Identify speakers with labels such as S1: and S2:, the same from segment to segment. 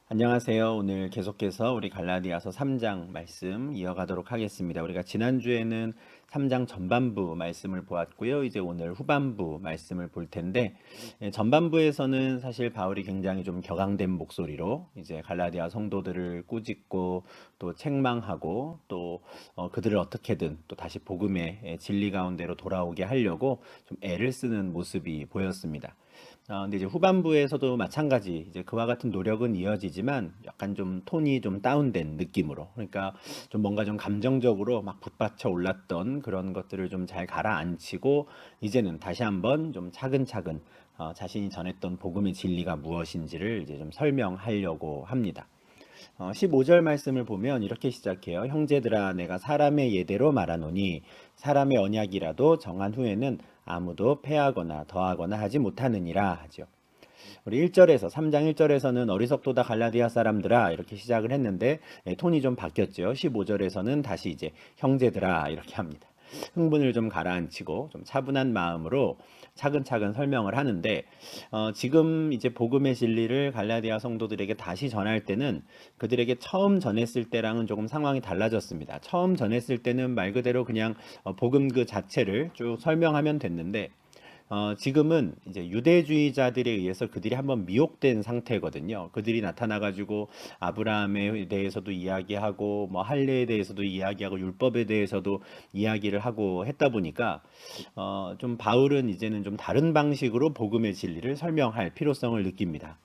S1: 안녕하세요. 오늘 계속해서 우리 갈라디아서 3장 말씀 이어가도록 하겠습니다. 우리가 지난주에는 3장 전반부 말씀을 보았고요. 이제 오늘 후반부 말씀을 볼 텐데, 전반부에서는 사실 바울이 굉장히 좀 격앙된 목소리로 이제 갈라디아 성도들을 꾸짖고 또 책망하고 또 그들을 어떻게든 또 다시 복음의 진리 가운데로 돌아오게 하려고 좀 애를 쓰는 모습이 보였습니다. 근데 이제 후반부에서도 마찬가지 이제 그와 같은 노력은 이어지지만 약간 좀 톤이 좀 다운된 느낌으로, 그러니까 좀 뭔가 좀 감정적으로 막 북받쳐 올랐던 그런 것들을 좀 잘 가라앉히고 이제는 다시 한번 좀 차근차근 자신이 전했던 복음의 진리가 무엇인지를 이제 좀 설명하려고 합니다. 15절 말씀을 보면 이렇게 시작해요. 형제들아, 내가 사람의 예대로 말하노니 사람의 언약이라도 정한 후에는 아무도 패하거나 더하거나 하지 못하느니라 하죠. 우리 1절에서 3장 1절에서는 어리석도다 갈라디아 사람들아 이렇게 시작을 했는데, 톤이 좀 바뀌었죠. 15절에서는 다시 이제 형제들아 이렇게 합니다. 흥분을 좀 가라앉히고 좀 차분한 마음으로 차근차근 설명을 하는데, 지금 이제 복음의 진리를 갈라디아 성도들에게 다시 전할 때는 그들에게 처음 전했을 때랑은 조금 상황이 달라졌습니다. 처음 전했을 때는 말 그대로 그냥 복음 그 자체를 쭉 설명하면 됐는데, 지금은 이제 유대주의자들에 의해서 그들이 한번 미혹된 상태거든요. 그들이 나타나가지고 아브라함에 대해서도 이야기하고 뭐 할례에 대해서도 이야기하고 율법에 대해서도 이야기를 하고 했다 보니까 좀 바울은 이제는 좀 다른 방식으로 복음의 진리를 설명할 필요성을 느낍니다.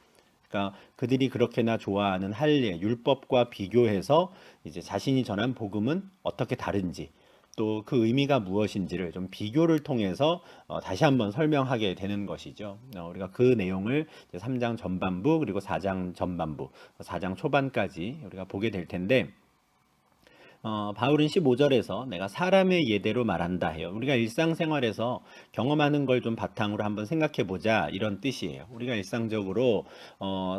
S1: 그러니까 그들이 그렇게나 좋아하는 할례, 율법과 비교해서 이제 자신이 전한 복음은 어떻게 다른지, 또 그 의미가 무엇인지를 좀 비교를 통해서 다시 한번 설명하게 되는 것이죠. 우리가 그 내용을 3장 전반부 그리고 4장 전반부, 4장 초반까지 우리가 보게 될 텐데, 바울은 15절에서 내가 사람의 예대로 말한다 해요. 우리가 일상생활에서 경험하는 걸 좀 바탕으로 한번 생각해 보자 이런 뜻이에요. 우리가 일상적으로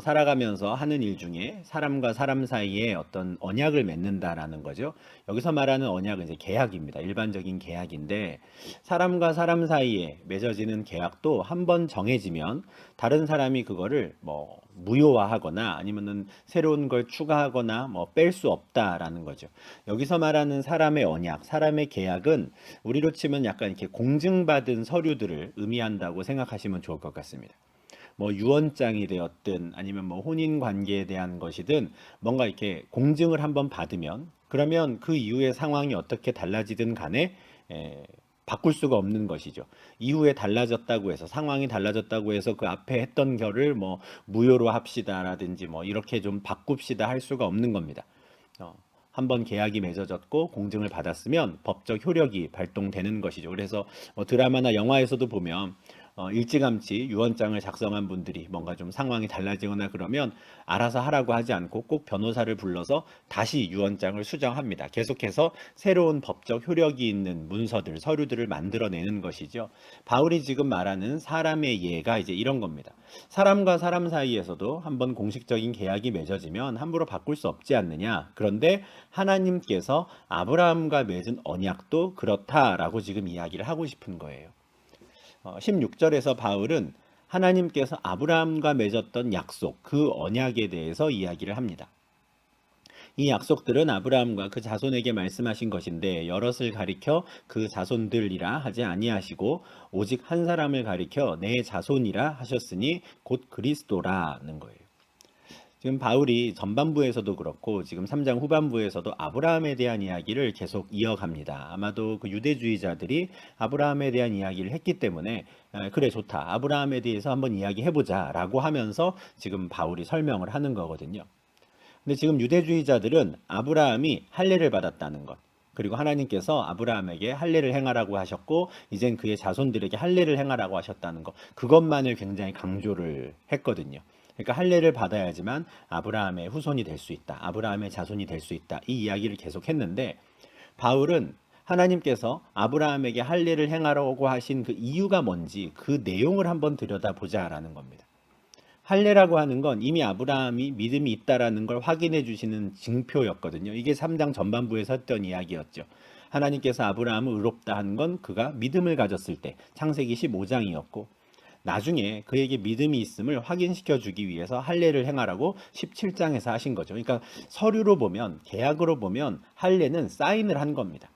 S1: 살아가면서 하는 일 중에 사람과 사람 사이에 어떤 언약을 맺는다라는 거죠. 여기서 말하는 언약은 이제 계약입니다. 일반적인 계약인데, 사람과 사람 사이에 맺어지는 계약도 한번 정해지면 다른 사람이 그거를 뭐 무효화하거나 아니면은 새로운 걸 추가하거나 뭐 뺄 수 없다라는 거죠. 여기서 말하는 사람의 언약, 사람의 계약은 우리로 치면 약간 이렇게 공증받은 서류들을 의미한다고 생각하시면 좋을 것 같습니다. 뭐 유언장이 되었든 아니면 뭐 혼인 관계에 대한 것이든 뭔가 이렇게 공증을 한번 받으면, 그러면 그 이후의 상황이 어떻게 달라지든 간에 에, 바꿀 수가 없는 것이죠. 이후에 달라졌다고 해서, 상황이 달라졌다고 해서 그 앞에 했던 결을 뭐 무효로 합시다라든지 뭐 이렇게 좀 바꿉시다 할 수가 없는 겁니다. 한번 계약이 맺어졌고 공증을 받았으면 법적 효력이 발동되는 것이죠. 그래서 드라마나 영화에서도 보면 일찌감치 유언장을 작성한 분들이 뭔가 좀 상황이 달라지거나 그러면 알아서 하라고 하지 않고 꼭 변호사를 불러서 다시 유언장을 수정합니다. 계속해서 새로운 법적 효력이 있는 문서들, 서류들을 만들어내는 것이죠. 바울이 지금 말하는 사람의 예가 이제 이런 겁니다. 사람과 사람 사이에서도 한번 공식적인 계약이 맺어지면 함부로 바꿀 수 없지 않느냐. 그런데 하나님께서 아브라함과 맺은 언약도 그렇다라고 지금 이야기를 하고 싶은 거예요. 16절에서 바울은 하나님께서 아브라함과 맺었던 약속, 그 언약에 대해서 이야기를 합니다. 이 약속들은 아브라함과 그 자손에게 말씀하신 것인데, 여럿을 가리켜 그 자손들이라 하지 아니하시고 오직 한 사람을 가리켜 내 자손이라 하셨으니 곧 그리스도라는 거예요. 지금 바울이 전반부에서도 그렇고 지금 3장 후반부에서도 아브라함에 대한 이야기를 계속 이어갑니다. 아마도 그 유대주의자들이 아브라함에 대한 이야기를 했기 때문에 그래 좋다, 아브라함에 대해서 한번 이야기해보자 라고 하면서 지금 바울이 설명을 하는 거거든요. 근데 지금 유대주의자들은 아브라함이 할례를 받았다는 것, 그리고 하나님께서 아브라함에게 할례를 행하라고 하셨고 이젠 그의 자손들에게 할례를 행하라고 하셨다는 것, 그것만을 굉장히 강조를 했거든요. 그러니까 할례를 받아야지만 아브라함의 후손이 될 수 있다, 아브라함의 자손이 될 수 있다, 이 이야기를 계속 했는데, 바울은 하나님께서 아브라함에게 할례를 행하라고 하신 그 이유가 뭔지 그 내용을 한번 들여다보자라는 겁니다. 할례라고 하는 건 이미 아브라함이 믿음이 있다라는 걸 확인해 주시는 징표였거든요. 이게 3장 전반부에서 했던 이야기였죠. 하나님께서 아브라함을 의롭다 한 건 그가 믿음을 가졌을 때, 창세기 15장이었고, 나중에 그에게 믿음이 있음을 확인시켜 주기 위해서 할례를 행하라고 17장에서 하신 거죠. 그러니까 서류로 보면, 계약으로 보면 할례는 사인을 한 겁니다.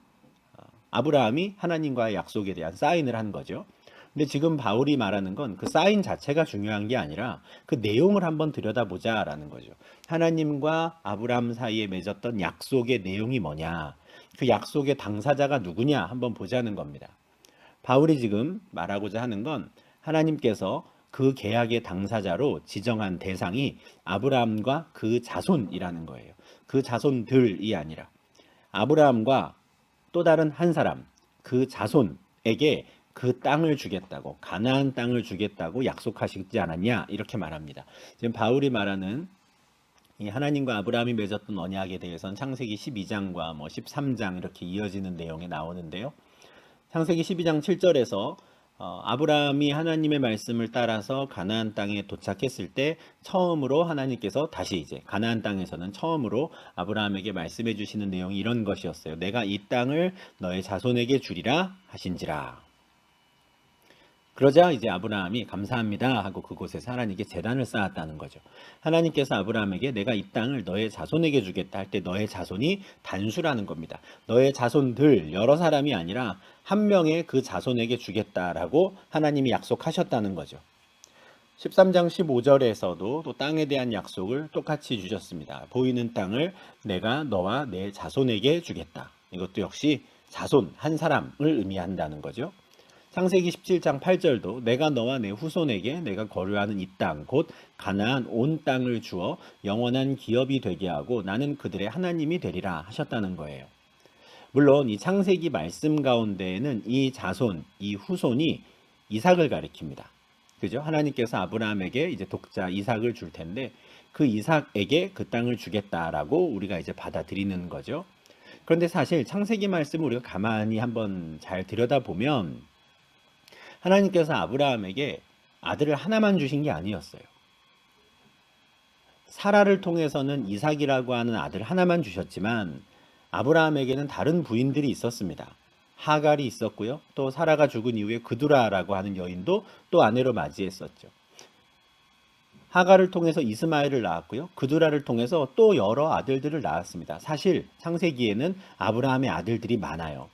S1: 아브라함이 하나님과의 약속에 대한 사인을 한 거죠. 근데 지금 바울이 말하는 건 그 사인 자체가 중요한 게 아니라 그 내용을 한번 들여다보자라는 거죠. 하나님과 아브라함 사이에 맺었던 약속의 내용이 뭐냐, 그 약속의 당사자가 누구냐 한번 보자는 겁니다. 바울이 지금 말하고자 하는 건 하나님께서 그 계약의 당사자로 지정한 대상이 아브라함과 그 자손이라는 거예요. 그 자손들이 아니라 아브라함과 또 다른 한 사람, 그 자손에게 그 땅을 주겠다고, 가나안 땅을 주겠다고 약속하시지 않았냐, 이렇게 말합니다. 지금 바울이 말하는 이 하나님과 아브라함이 맺었던 언약에 대해서는 창세기 12장과 뭐 13장 이렇게 이어지는 내용이 나오는데요. 창세기 12장 7절에서 아브라함이 하나님의 말씀을 따라서 가나안 땅에 도착했을 때 처음으로 하나님께서 다시 이제 가나안 땅에서는 처음으로 아브라함에게 말씀해 주시는 내용이 이런 것이었어요. 내가 이 땅을 너의 자손에게 주리라 하신지라. 그러자 이제 아브라함이 감사합니다 하고 그곳에서 하나님께 제단을 쌓았다는 거죠. 하나님께서 아브라함에게 내가 이 땅을 너의 자손에게 주겠다 할 때 너의 자손이 단수라는 겁니다. 너의 자손들 여러 사람이 아니라 한 명의 그 자손에게 주겠다라고 하나님이 약속하셨다는 거죠. 13장 15절에서도 또 땅에 대한 약속을 똑같이 주셨습니다. 보이는 땅을 내가 너와 내 자손에게 주겠다. 이것도 역시 자손 한 사람을 의미한다는 거죠. 창세기 17장 8절도 내가 너와 내 후손에게 내가 거류하는 이 땅 곧 가나안 온 땅을 주어 영원한 기업이 되게 하고 나는 그들의 하나님이 되리라 하셨다는 거예요. 물론 이 창세기 말씀 가운데에는 이 자손, 이 후손이 이삭을 가리킵니다. 그죠? 하나님께서 아브라함에게 이제 독자 이삭을 줄 텐데 그 이삭에게 그 땅을 주겠다라고 우리가 이제 받아들이는 거죠. 그런데 사실 창세기 말씀을 우리가 가만히 한번 잘 들여다보면 하나님께서 아브라함에게 아들을 하나만 주신 게 아니었어요. 사라를 통해서는 이삭이라고 하는 아들 하나만 주셨지만 아브라함에게는 다른 부인들이 있었습니다. 하갈이 있었고요. 또 사라가 죽은 이후에 그두라라고 하는 여인도 또 아내로 맞이했었죠. 하갈을 통해서 이스마엘을 낳았고요. 그두라를 통해서 또 여러 아들들을 낳았습니다. 사실 창세기에는 아브라함의 아들들이 많아요.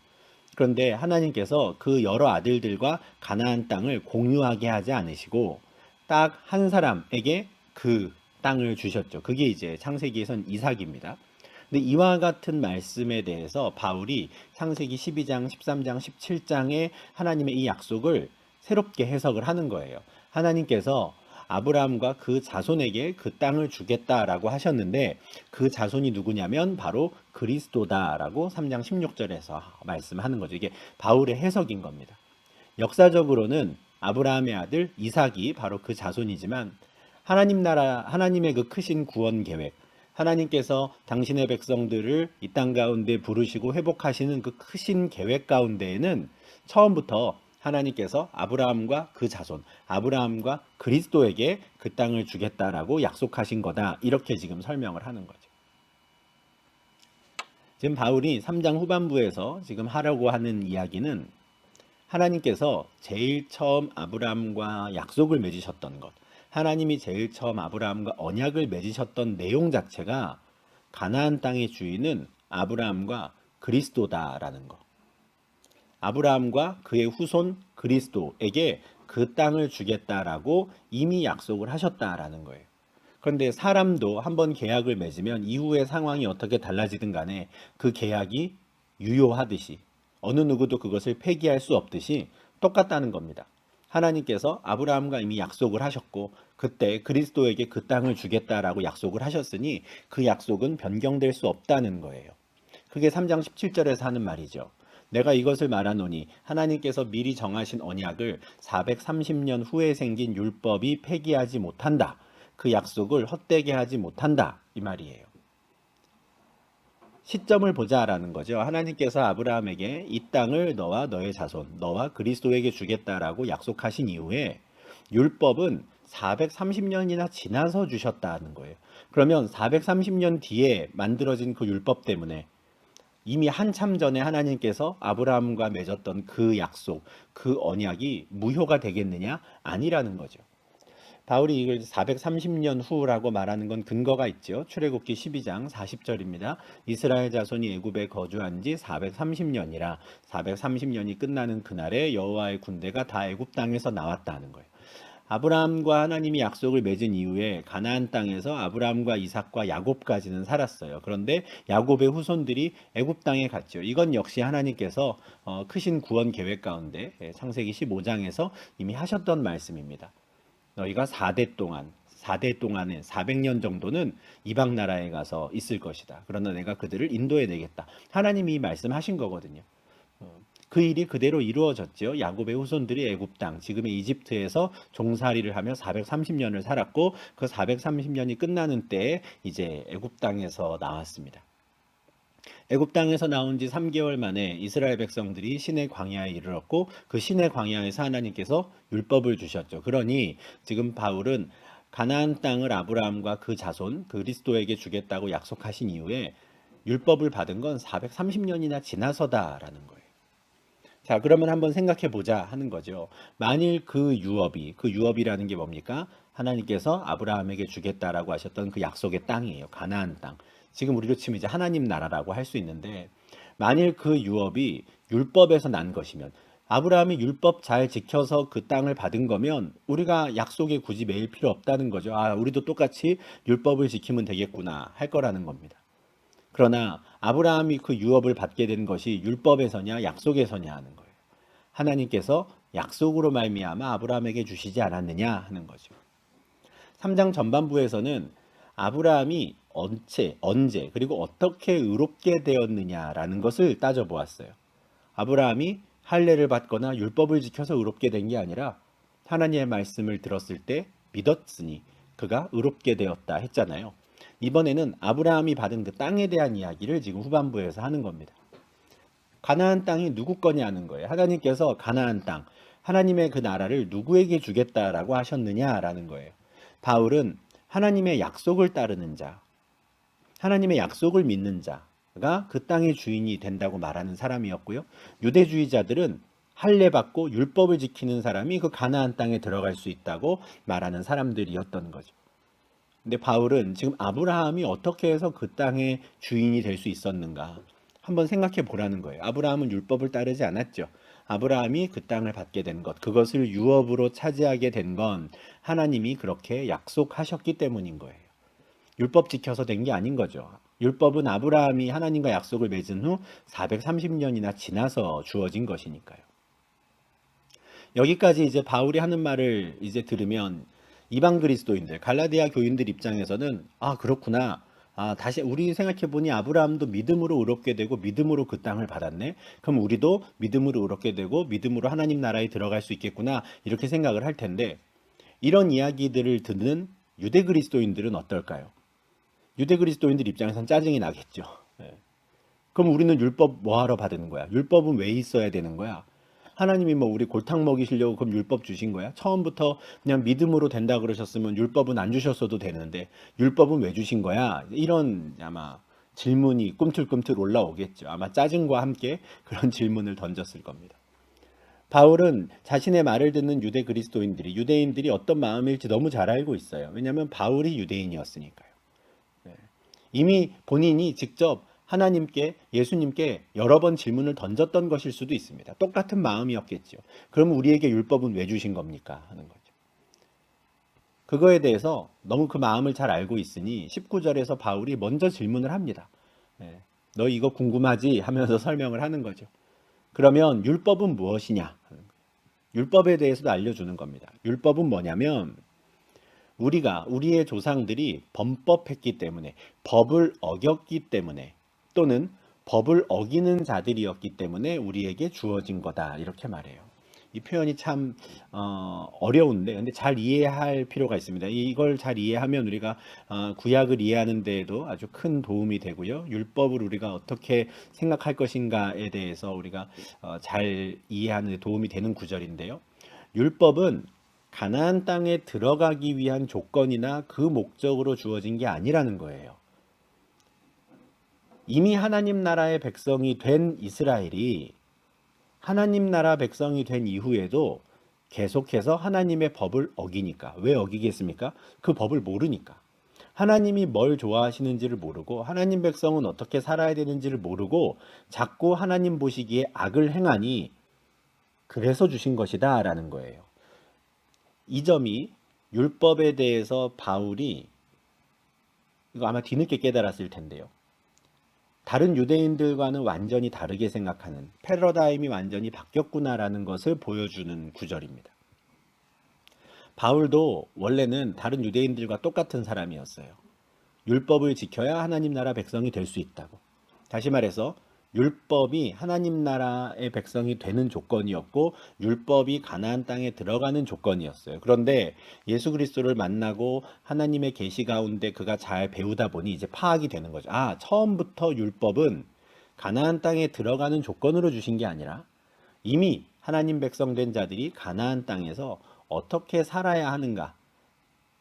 S1: 그런데 하나님께서 그 여러 아들들과 가나안 땅을 공유하게 하지 않으시고 딱 한 사람에게 그 땅을 주셨죠. 그게 이제 창세기에선 이삭입니다. 근데 이와 같은 말씀에 대해서 바울이 창세기 12장, 13장, 17장에 하나님의 이 약속을 새롭게 해석을 하는 거예요. 하나님께서 아브라함과 그 자손에게 그 땅을 주겠다라고 하셨는데 그 자손이 누구냐면 바로 그리스도다라고 3장 16절에서 말씀하는 거죠. 이게 바울의 해석인 겁니다. 역사적으로는 아브라함의 아들 이삭이 바로 그 자손이지만 하나님 나라, 하나님의 그 크신 구원 계획, 하나님께서 당신의 백성들을 이 땅 가운데 부르시고 회복하시는 그 크신 계획 가운데에는 처음부터 하나님께서 아브라함과 그 자손, 아브라함과 그리스도에게 그 땅을 주겠다라고 약속하신 거다. 이렇게 지금 설명을 하는 거죠. 지금 바울이 3장 후반부에서 지금 하려고 하는 이야기는 하나님께서 제일 처음 아브라함과 약속을 맺으셨던 것, 하나님이 제일 처음 아브라함과 언약을 맺으셨던 내용 자체가 가나안 땅의 주인은 아브라함과 그리스도다라는 것. 아브라함과 그의 후손 그리스도에게 그 땅을 주겠다라고 이미 약속을 하셨다라는 거예요. 그런데 사람도 한번 계약을 맺으면 이후의 상황이 어떻게 달라지든 간에 그 계약이 유효하듯이 어느 누구도 그것을 폐기할 수 없듯이 똑같다는 겁니다. 하나님께서 아브라함과 이미 약속을 하셨고 그때 그리스도에게 그 땅을 주겠다라고 약속을 하셨으니 그 약속은 변경될 수 없다는 거예요. 그게 3장 17절에서 하는 말이죠. 내가 이것을 말하노니 하나님께서 미리 정하신 언약을 430년 후에 생긴 율법이 폐기하지 못한다. 그 약속을 헛되게 하지 못한다. 이 말이에요. 시점을 보자라는 거죠. 하나님께서 아브라함에게 이 땅을 너와 너의 자손, 너와 그리스도에게 주겠다라고 약속하신 이후에 율법은 430년이나 지나서 주셨다는 거예요. 그러면 430년 뒤에 만들어진 그 율법 때문에 이미 한참 전에 하나님께서 아브라함과 맺었던 그 약속, 그 언약이 무효가 되겠느냐? 아니라는 거죠. 바울이 이걸 430년 후라고 말하는 건 근거가 있죠. 출애굽기 12장 40절입니다. 이스라엘 자손이 애굽에 거주한 지 430년이라 430년이 끝나는 그날에 여호와의 군대가 다 애굽 땅에서 나왔다 하는 거예요. 아브라함과 하나님이 약속을 맺은 이후에 가나안 땅에서 아브라함과 이삭과 야곱까지는 살았어요. 그런데 야곱의 후손들이 애굽 땅에 갔죠. 이건 역시 하나님께서 크신 구원 계획 가운데 창세기 15장에서 이미 하셨던 말씀입니다. 너희가 4대 동안에 400년 정도는 이방 나라에 가서 있을 것이다. 그러나 내가 그들을 인도해 내겠다. 하나님이 말씀하신 거거든요. 그 일이 그대로 이루어졌죠. 야곱의 후손들이 애굽 땅, 지금의 이집트에서 종살이를 하며 430년을 살았고 그 430년이 끝나는 때에 이제 애굽 땅에서 나왔습니다. 애굽 땅에서 나온 지 3개월 만에 이스라엘 백성들이 시내 광야에 이르렀고 그 시내 광야에서 하나님께서 율법을 주셨죠. 그러니 지금 바울은 가나안 땅을 아브라함과 그 자손 그리스도에게 주겠다고 약속하신 이후에 율법을 받은 건 430년이나 지나서다라는 거예요. 자, 그러면 한번 생각해 보자 하는 거죠. 만일 그 유업이라는 게 뭡니까? 하나님께서 아브라함에게 주겠다라고 하셨던 그 약속의 땅이에요. 가나안 땅. 지금 우리로 치면 이제 하나님 나라라고 할 수 있는데, 만일 그 유업이 율법에서 난 것이면, 아브라함이 율법 잘 지켜서 그 땅을 받은 거면 우리가 약속에 굳이 매일 필요 없다는 거죠. 아, 우리도 똑같이 율법을 지키면 되겠구나 할 거라는 겁니다. 그러나 아브라함이 그 유업을 받게 된 것이 율법에서냐 약속에서냐 하는 거예요. 하나님께서 약속으로 말미암아 아브라함에게 주시지 않았느냐 하는 거죠. 3장 전반부에서는 아브라함이 언제 그리고 어떻게 의롭게 되었느냐라는 것을 따져보았어요. 아브라함이 할례를 받거나 율법을 지켜서 의롭게 된 게 아니라 하나님의 말씀을 들었을 때 믿었으니 그가 의롭게 되었다 했잖아요. 이번에는 아브라함이 받은 그 땅에 대한 이야기를 지금 후반부에서 하는 겁니다. 가나안 땅이 누구 거냐는 거예요. 하나님께서 가나안 땅, 하나님의 그 나라를 누구에게 주겠다라고 하셨느냐라는 거예요. 바울은 하나님의 약속을 따르는 자, 하나님의 약속을 믿는 자가 그 땅의 주인이 된다고 말하는 사람이었고요. 유대주의자들은 할례 받고 율법을 지키는 사람이 그 가나안 땅에 들어갈 수 있다고 말하는 사람들이었던 거죠. 근데 바울은 지금 아브라함이 어떻게 해서 그 땅의 주인이 될 수 있었는가 한번 생각해 보라는 거예요. 아브라함은 율법을 따르지 않았죠. 아브라함이 그 땅을 받게 된 것, 그것을 유업으로 차지하게 된 건 하나님이 그렇게 약속하셨기 때문인 거예요. 율법 지켜서 된 게 아닌 거죠. 율법은 아브라함이 하나님과 약속을 맺은 후 430년이나 지나서 주어진 것이니까요. 여기까지 이제 바울이 하는 말을 이제 들으면 이방 그리스도인들, 갈라디아 교인들 입장에서는 아, 그렇구나. 아, 다시 우리 생각해 보니 아브라함도 믿음으로 의롭게 되고 믿음으로 그 땅을 받았네. 그럼 우리도 믿음으로 의롭게 되고 믿음으로 하나님 나라에 들어갈 수 있겠구나. 이렇게 생각을 할 텐데 이런 이야기들을 듣는 유대 그리스도인들은 어떨까요? 유대 그리스도인들 입장에선 짜증이 나겠죠. 예. 그럼 우리는 율법 뭐하러 받는 거야? 율법은 왜 있어야 되는 거야? 하나님이 뭐 우리 골탕 먹이시려고 그럼 율법 주신 거야? 처음부터 그냥 믿음으로 된다 그러셨으면 율법은 안 주셨어도 되는데 율법은 왜 주신 거야? 이런 아마 질문이 꿈틀꿈틀 올라오겠죠. 아마 짜증과 함께 그런 질문을 던졌을 겁니다. 바울은 자신의 말을 듣는 유대인들이 어떤 마음일지 너무 잘 알고 있어요. 왜냐하면 바울이 유대인이었으니까요. 이미 본인이 직접 하나님께 예수님께 여러 번 질문을 던졌던 것일 수도 있습니다. 똑같은 마음이었겠죠. 그럼 우리에게 율법은 왜 주신 겁니까? 하는 거죠. 그거에 대해서 너무 그 마음을 잘 알고 있으니 19절에서 바울이 먼저 질문을 합니다. 너 이거 궁금하지? 하면서 설명을 하는 거죠. 그러면 율법은 무엇이냐? 율법에 대해서도 알려주는 겁니다. 율법은 뭐냐면 우리의 조상들이 범법했기 때문에 법을 어겼기 때문에 또는 법을 어기는 자들이었기 때문에 우리에게 주어진 거다 이렇게 말해요. 이 표현이 참 어려운데 근데 잘 이해할 필요가 있습니다. 이걸 잘 이해하면 우리가 구약을 이해하는 데에도 아주 큰 도움이 되고요. 율법을 우리가 어떻게 생각할 것인가에 대해서 우리가 잘 이해하는 데 도움이 되는 구절인데요. 율법은 가나안 땅에 들어가기 위한 조건이나 그 목적으로 주어진 게 아니라는 거예요. 이미 하나님 나라의 백성이 된 이스라엘이 하나님 나라 백성이 된 이후에도 계속해서 하나님의 법을 어기니까. 왜 어기겠습니까? 그 법을 모르니까. 하나님이 뭘 좋아하시는지를 모르고 하나님 백성은 어떻게 살아야 되는지를 모르고 자꾸 하나님 보시기에 악을 행하니 그래서 주신 것이다 라는 거예요. 이 점이 율법에 대해서 바울이 이거 아마 뒤늦게 깨달았을 텐데요. 다른 유대인들과는 완전히 다르게 생각하는 패러다임이 완전히 바뀌었구나라는 것을 보여주는 구절입니다. 바울도 원래는 다른 유대인들과 똑같은 사람이었어요. 율법을 지켜야 하나님 나라 백성이 될 수 있다고. 다시 말해서 율법이 하나님 나라의 백성이 되는 조건이었고 율법이 가나안 땅에 들어가는 조건이었어요. 그런데 예수 그리스도를 만나고 하나님의 계시 가운데 그가 잘 배우다 보니 이제 파악이 되는 거죠. 아, 처음부터 율법은 가나안 땅에 들어가는 조건으로 주신 게 아니라 이미 하나님 백성 된 자들이 가나안 땅에서 어떻게 살아야 하는가,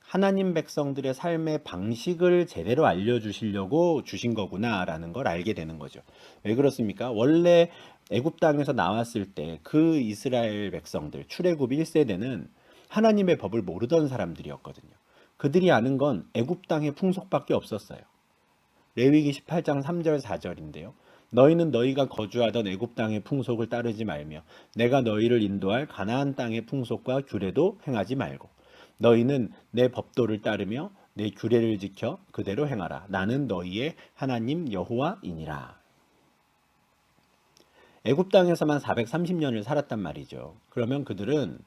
S1: 하나님 백성들의 삶의 방식을 제대로 알려주시려고 주신 거구나라는 걸 알게 되는 거죠. 왜 그렇습니까? 원래 애굽 땅에서 나왔을 때 그 이스라엘 백성들, 출애굽 1세대는 하나님의 법을 모르던 사람들이었거든요. 그들이 아는 건 애굽 땅의 풍속밖에 없었어요. 레위기 18장 3절 4절인데요. 너희는 너희가 거주하던 애굽 땅의 풍속을 따르지 말며 내가 너희를 인도할 가나안 땅의 풍속과 규례도 행하지 말고 너희는 내 법도를 따르며 내 규례를 지켜 그대로 행하라. 나는 너희의 하나님 여호와이니라. 애굽 땅에서만 430년을 살았단 말이죠. 그러면 그들은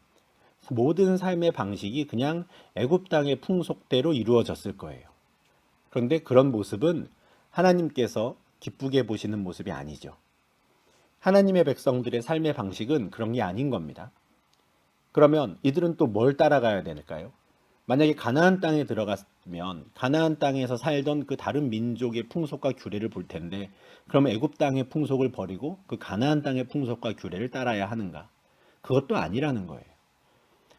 S1: 모든 삶의 방식이 그냥 애굽 땅의 풍속대로 이루어졌을 거예요. 그런데 그런 모습은 하나님께서 기쁘게 보시는 모습이 아니죠. 하나님의 백성들의 삶의 방식은 그런 게 아닌 겁니다. 그러면 이들은 또 뭘 따라가야 될까요? 만약에 가나안 땅에 들어갔으면 가나안 땅에서 살던 그 다른 민족의 풍속과 규례를 볼 텐데 그러면 애굽 땅의 풍속을 버리고 그 가나안 땅의 풍속과 규례를 따라야 하는가? 그것도 아니라는 거예요.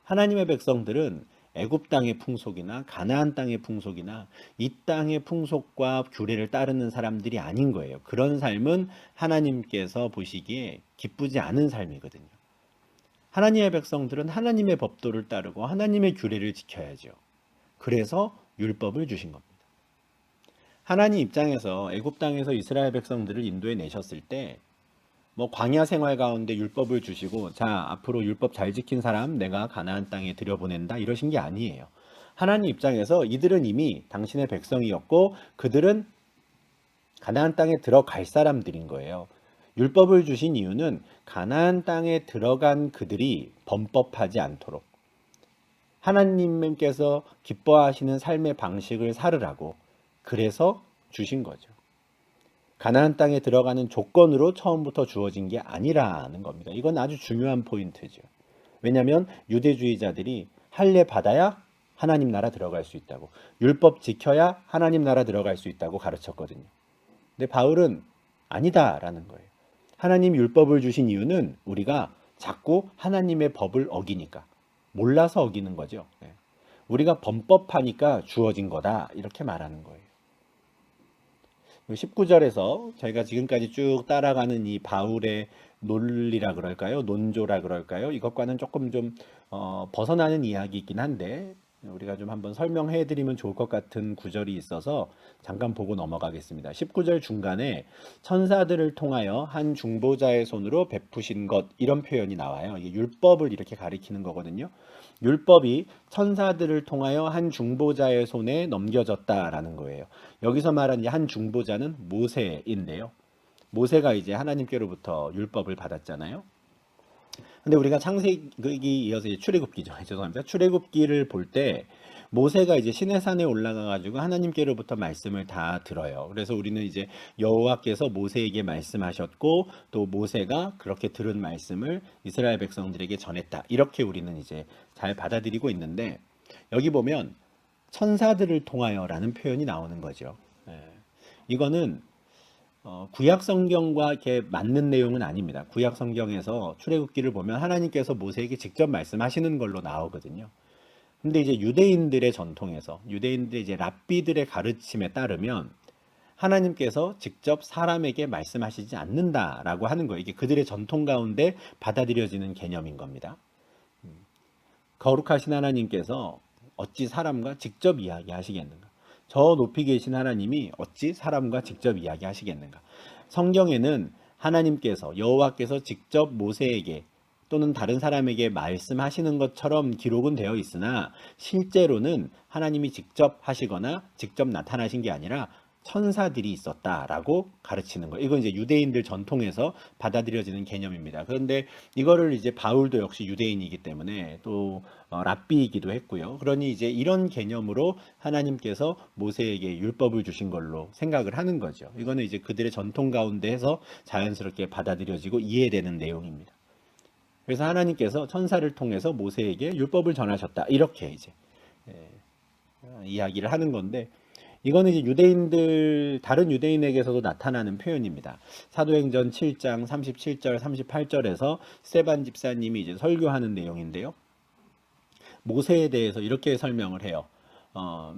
S1: 하나님의 백성들은 애굽 땅의 풍속이나 가나안 땅의 풍속이나 이 땅의 풍속과 규례를 따르는 사람들이 아닌 거예요. 그런 삶은 하나님께서 보시기에 기쁘지 않은 삶이거든요. 하나님의 백성들은 하나님의 법도를 따르고 하나님의 규례를 지켜야죠. 그래서 율법을 주신 겁니다. 하나님 입장에서 애굽 땅에서 이스라엘 백성들을 인도해 내셨을 때 뭐 광야 생활 가운데 율법을 주시고 자 앞으로 율법 잘 지킨 사람 내가 가나안 땅에 들여보낸다 이러신 게 아니에요. 하나님 입장에서 이들은 이미 당신의 백성이었고 그들은 가나안 땅에 들어갈 사람들인 거예요. 율법을 주신 이유는 가나안 땅에 들어간 그들이 범법하지 않도록 하나님께서 기뻐하시는 삶의 방식을 살으라고 그래서 주신 거죠. 가나안 땅에 들어가는 조건으로 처음부터 주어진 게 아니라는 겁니다. 이건 아주 중요한 포인트죠. 왜냐하면 유대주의자들이 할례 받아야 하나님 나라 들어갈 수 있다고, 율법 지켜야 하나님 나라 들어갈 수 있다고 가르쳤거든요. 근데 바울은 아니다라는 거예요. 하나님 율법을 주신 이유는 우리가 자꾸 하나님의 법을 어기니까, 몰라서 어기는 거죠. 우리가 범법하니까 주어진 거다 이렇게 말하는 거예요. 19절에서 저희가 지금까지 쭉 따라가는 이 바울의 논리라 그럴까요? 논조라 그럴까요? 이것과는 조금 좀 벗어나는 이야기이긴 한데 우리가 좀 한번 설명해 드리면 좋을 것 같은 구절이 있어서 잠깐 보고 넘어가겠습니다. 19절 중간에 천사들을 통하여 한 중보자의 손으로 베푸신 것 이런 표현이 나와요. 이게 율법을 이렇게 가리키는 거거든요. 율법이 천사들을 통하여 한 중보자의 손에 넘겨졌다라는 거예요. 여기서 말하는 한 중보자는 모세인데요. 모세가 이제 하나님께로부터 율법을 받았잖아요. 근데 우리가 창세기 이어서 이제 출애굽기죠. 죄송합니다. 출애굽기를 볼 때 모세가 이제 시내산에 올라가 가지고 하나님께로부터 말씀을 다 들어요. 그래서 우리는 이제 여호와께서 모세에게 말씀하셨고 또 모세가 그렇게 들은 말씀을 이스라엘 백성들에게 전했다. 이렇게 우리는 이제 잘 받아들이고 있는데 여기 보면 천사들을 통하여라는 표현이 나오는 거죠. 이거는 구약 성경과 이렇게 맞는 내용은 아닙니다. 구약 성경에서 출애굽기를 보면 하나님께서 모세에게 직접 말씀하시는 걸로 나오거든요. 근데 이제 유대인들의 전통에서 유대인들의 이제 랍비들의 가르침에 따르면 하나님께서 직접 사람에게 말씀하시지 않는다라고 하는 거예요. 이게 그들의 전통 가운데 받아들여지는 개념인 겁니다. 거룩하신 하나님께서 어찌 사람과 직접 이야기하시겠는가? 저 높이 계신 하나님이 어찌 사람과 직접 이야기하시겠는가? 성경에는 하나님께서 여호와께서 직접 모세에게 또는 다른 사람에게 말씀하시는 것처럼 기록은 되어 있으나 실제로는 하나님이 직접 하시거나 직접 나타나신 게 아니라 천사들이 있었다라고 가르치는 거예요. 이건 이제 유대인들 전통에서 받아들여지는 개념입니다. 그런데 이거를 이제 바울도 역시 유대인이기 때문에 또 랍비이기도 했고요. 그러니 이제 이런 개념으로 하나님께서 모세에게 율법을 주신 걸로 생각을 하는 거죠. 이거는 이제 그들의 전통 가운데에서 자연스럽게 받아들여지고 이해되는 내용입니다. 그래서 하나님께서 천사를 통해서 모세에게 율법을 전하셨다. 이렇게 이제 이야기를 하는 건데 이거는 이제 유대인들 다른 유대인에게서도 나타나는 표현입니다. 사도행전 7장 37절 38절에서 스데반 집사님이 이제 설교하는 내용인데요. 모세에 대해서 이렇게 설명을 해요.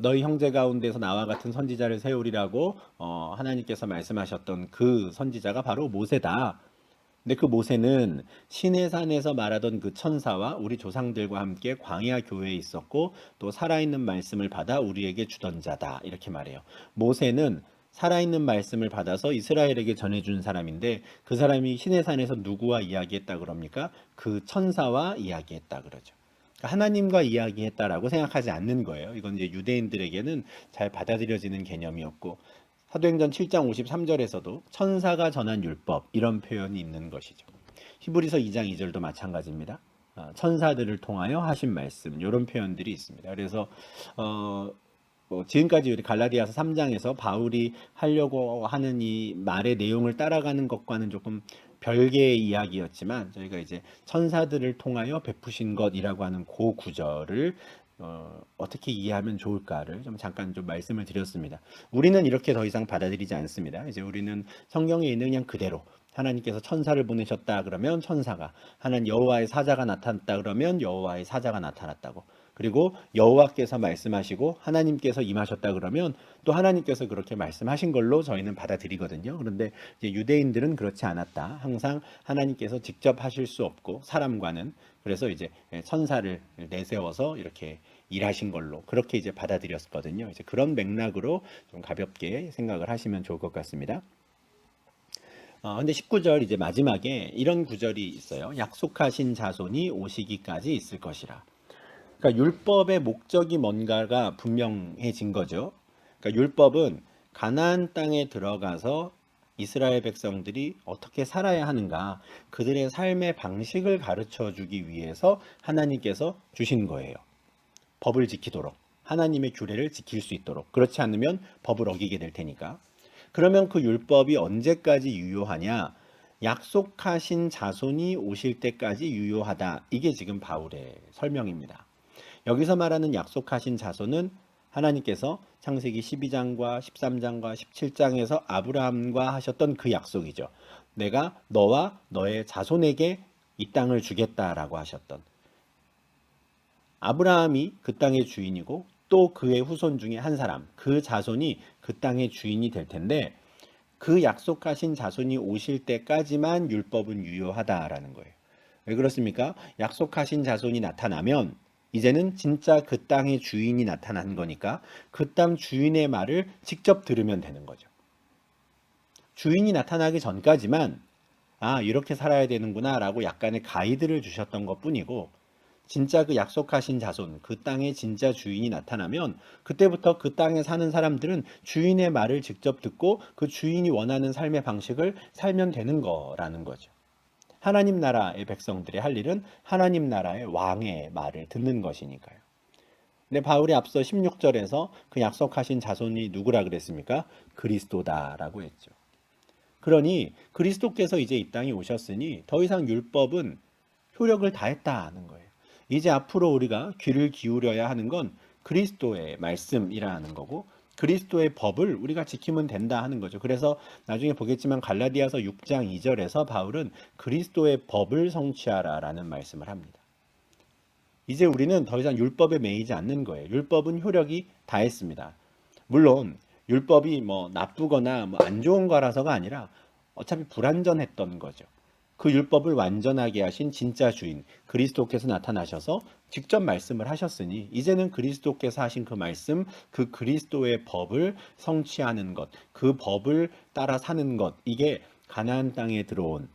S1: 너희 형제 가운데서 나와 같은 선지자를 세우리라고 하나님께서 말씀하셨던 그 선지자가 바로 모세다. 근데 그 모세는 시내산에서 말하던 그 천사와 우리 조상들과 함께 광야 교회에 있었고 또 살아있는 말씀을 받아 우리에게 주던 자다. 이렇게 말해요. 모세는 살아있는 말씀을 받아서 이스라엘에게 전해준 사람인데 그 사람이 시내산에서 누구와 이야기했다 그럽니까? 그 천사와 이야기했다 그러죠. 그러니까 하나님과 이야기했다라고 생각하지 않는 거예요. 이건 이제 유대인들에게는 잘 받아들여지는 개념이었고 사도행전 7장 53절에서도 천사가 전한 율법 이런 표현이 있는 것이죠. 히브리서 2장 2절도 마찬가지입니다. 천사들을 통하여 하신 말씀 이런 표현들이 있습니다. 그래서 지금까지 우리 갈라디아서 3장에서 바울이 하려고 하는 이 말의 내용을 따라가는 것과는 조금 별개의 이야기였지만 저희가 이제 천사들을 통하여 베푸신 것이라고 하는 그 구절을 어떻게 이해하면 좋을까를 좀 잠깐 좀 말씀을 드렸습니다. 우리는 이렇게 더 이상 받아들이지 않습니다. 이제 우리는 성경에 있는 그냥 그대로 하나님께서 천사를 보내셨다 그러면 천사가, 하나님 여호와의 사자가 나타났다 그러면 여호와의 사자가 나타났다고, 그리고 여호와께서 말씀하시고 하나님께서 임하셨다 그러면 또 하나님께서 그렇게 말씀하신 걸로 저희는 받아들이거든요. 그런데 이제 유대인들은 그렇지 않았다. 항상 하나님께서 직접 하실 수 없고 사람과는, 그래서 이제 천사를 내세워서 이렇게 일하신 걸로 그렇게 이제 받아들였거든요. 이제 그런 맥락으로 좀 가볍게 생각을 하시면 좋을 것 같습니다. 근데 19절 이제 마지막에 이런 구절이 있어요. 약속하신 자손이 오시기까지 있을 것이라. 그러니까 율법의 목적이 뭔가가 분명해진 거죠. 그러니까 율법은 가나안 땅에 들어가서 이스라엘 백성들이 어떻게 살아야 하는가, 그들의 삶의 방식을 가르쳐 주기 위해서 하나님께서 주신 거예요. 법을 지키도록, 하나님의 규례를 지킬 수 있도록. 그렇지 않으면 법을 어기게 될 테니까. 그러면 그 율법이 언제까지 유효하냐? 약속하신 자손이 오실 때까지 유효하다. 이게 지금 바울의 설명입니다. 여기서 말하는 약속하신 자손은 하나님께서 창세기 12장과 13장과 17장에서 아브라함과 하셨던 그 약속이죠. 내가 너와 너의 자손에게 이 땅을 주겠다라고 하셨던, 아브라함이 그 땅의 주인이고 또 그의 후손 중에 한 사람, 그 자손이 그 땅의 주인이 될 텐데 그 약속하신 자손이 오실 때까지만 율법은 유효하다라는 거예요. 왜 그렇습니까? 약속하신 자손이 나타나면 이제는 진짜 그 땅의 주인이 나타난 거니까 그 땅 주인의 말을 직접 들으면 되는 거죠. 주인이 나타나기 전까지만 이렇게 살아야 되는구나 라고 약간의 가이드를 주셨던 것 뿐이고, 진짜 그 약속하신 자손, 그 땅의 진짜 주인이 나타나면 그때부터 그 땅에 사는 사람들은 주인의 말을 직접 듣고 그 주인이 원하는 삶의 방식을 살면 되는 거라는 거죠. 하나님 나라의 백성들이 할 일은 하나님 나라의 왕의 말을 듣는 것이니까요. 근데 바울이 앞서 16절에서 그 약속하신 자손이 누구라 그랬습니까? 그리스도다라고 했죠. 그러니 그리스도께서 이제 이 땅에 오셨으니 더 이상 율법은 효력을 다했다는 거예요. 이제 앞으로 우리가 귀를 기울여야 하는 건 그리스도의 말씀이라는 거고 그리스도의 법을 우리가 지키면 된다 하는 거죠. 그래서 나중에 보겠지만 갈라디아서 6장 2절에서 바울은 그리스도의 법을 성취하라라는 말씀을 합니다. 이제 우리는 더 이상 율법에 매이지 않는 거예요. 율법은 효력이 다했습니다. 물론 율법이 뭐 나쁘거나 뭐 안 좋은 거라서가 아니라 어차피 불완전했던 거죠. 그 율법을 완전하게 하신 진짜 주인 그리스도께서 나타나셔서 직접 말씀을 하셨으니 이제는 그리스도께서 하신 그 말씀, 그 그리스도의 법을 성취하는 것, 그 법을 따라 사는 것, 이게 가나안 땅에 들어온,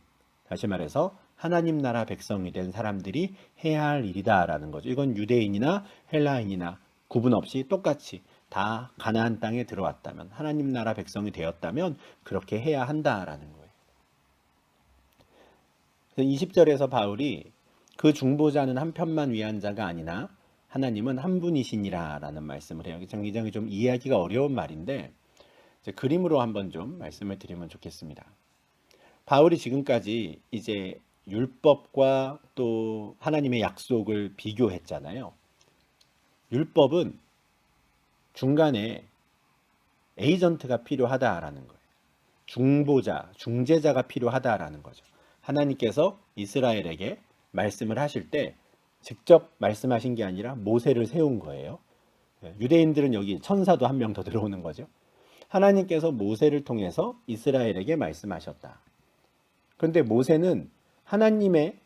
S1: 다시 말해서 하나님 나라 백성이 된 사람들이 해야 할 일이다라는 거죠. 이건 유대인이나 헬라인이나 구분 없이 똑같이 다 가나안 땅에 들어왔다면, 하나님 나라 백성이 되었다면 그렇게 해야 한다라는 거예요. 20절에서 바울이 그 중보자는 한 편만 위한 자가 아니나 하나님은 한 분이시니라 라는 말씀을 해요. 굉장히 좀 이해하기가 어려운 말인데 그림으로 한번 좀 말씀을 드리면 좋겠습니다. 바울이 지금까지 이제 율법과 또 하나님의 약속을 비교했잖아요. 율법은 중간에 에이전트가 필요하다라는 거예요. 중보자, 중재자가 필요하다라는 거죠. 하나님께서 이스라엘에게 말씀을 하실 때 직접 말씀하신 게 아니라 모세를 세운 거예요. 유대인들은 여기 천사도 한 명 더 들어오는 거죠. 하나님께서 모세를 통해서 이스라엘에게 말씀하셨다. 그런데 모세는 하나님께서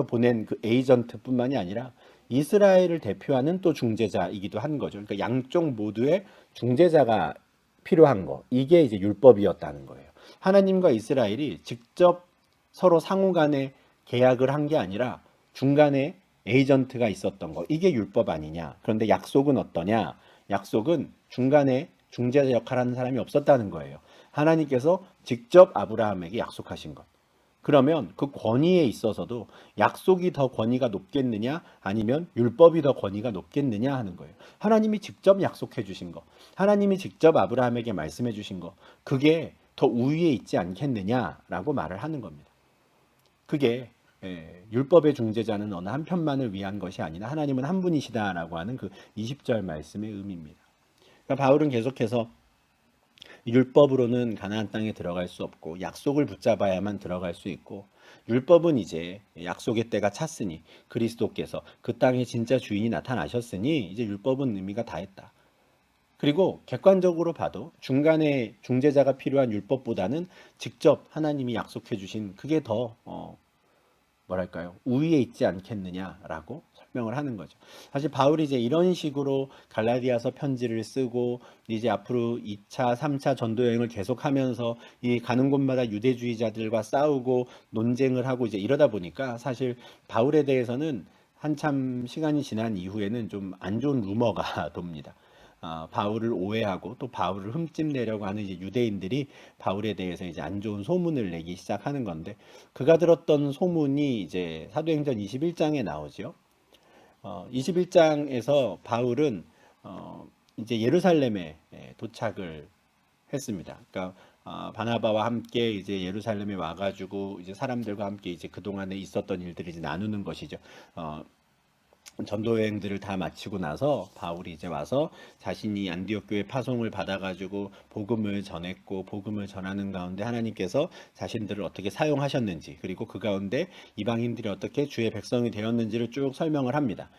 S1: 보낸 그 에이전트뿐만이 아니라 이스라엘을 대표하는 또 중재자이기도 한 거죠. 그러니까 양쪽 모두의 중재자가 필요한 거. 이게 이제 율법이었다는 거예요. 하나님과 이스라엘이 직접 서로 상호 간에 계약을 한 게 아니라 중간에 에이전트가 있었던 거. 이게 율법 아니냐. 그런데 약속은 어떠냐? 약속은 중간에 중재자 역할을 하는 사람이 없었다는 거예요. 하나님께서 직접 아브라함에게 약속하신 것. 그러면 그 권위에 있어서도 약속이 더 권위가 높겠느냐 아니면 율법이 더 권위가 높겠느냐 하는 거예요. 하나님이 직접 약속해 주신 거, 하나님이 직접 아브라함에게 말씀해 주신 거, 그게 더 우위에 있지 않겠느냐라고 말을 하는 겁니다. 그게 율법의 중재자는 어느 한 편만을 위한 것이 아니라 하나님은 한 분이시다라고 하는 그 20절 말씀의 의미입니다. 그러니까 바울은 계속해서 율법으로는 가나안 땅에 들어갈 수 없고 약속을 붙잡아야만 들어갈 수 있고 율법은 이제 약속의 때가 찼으니 그리스도께서 그 땅의 진짜 주인이 나타나셨으니 이제 율법은 의미가 다했다. 그리고 객관적으로 봐도 중간에 중재자가 필요한 율법보다는 직접 하나님이 약속해 주신 그게 더 뭐랄까요? 우위에 있지 않겠느냐라고 설명을 하는 거죠. 사실 바울이 이제 이런 식으로 갈라디아서 편지를 쓰고 이제 앞으로 2차, 3차 전도 여행을 계속하면서 이 가는 곳마다 유대주의자들과 싸우고 논쟁을 하고 이제 이러다 보니까 사실 바울에 대해서는 한참 시간이 지난 이후에는 좀 안 좋은 루머가 돕니다. 바울을 오해하고 또 바울을 흠집내려고 하는 이제 유대인들이 바울에 대해서 이제 안 좋은 소문을 내기 시작하는 건데 그가 들었던 소문이 이제 사도행전 21장에 나오죠. 21장에서 바울은 이제 예루살렘에 도착을 했습니다. 그러니까 바나바와 함께 이제 예루살렘에 와가지고 이제 사람들과 함께 이제 그 동안에 있었던 일들을 이제 나누는 것이죠. 전도 여행들을 다 마치고 나서 바울이 이제 와서 자신이 안디옥 교회 파송을 받아가지고 복음을 전했고 복음을 전하는 가운데 하나님께서 자신들을 어떻게 사용하셨는지 그리고 그 가운데 이방인들이 어떻게 주의 백성이 되었는지를 쭉 설명을 합니다.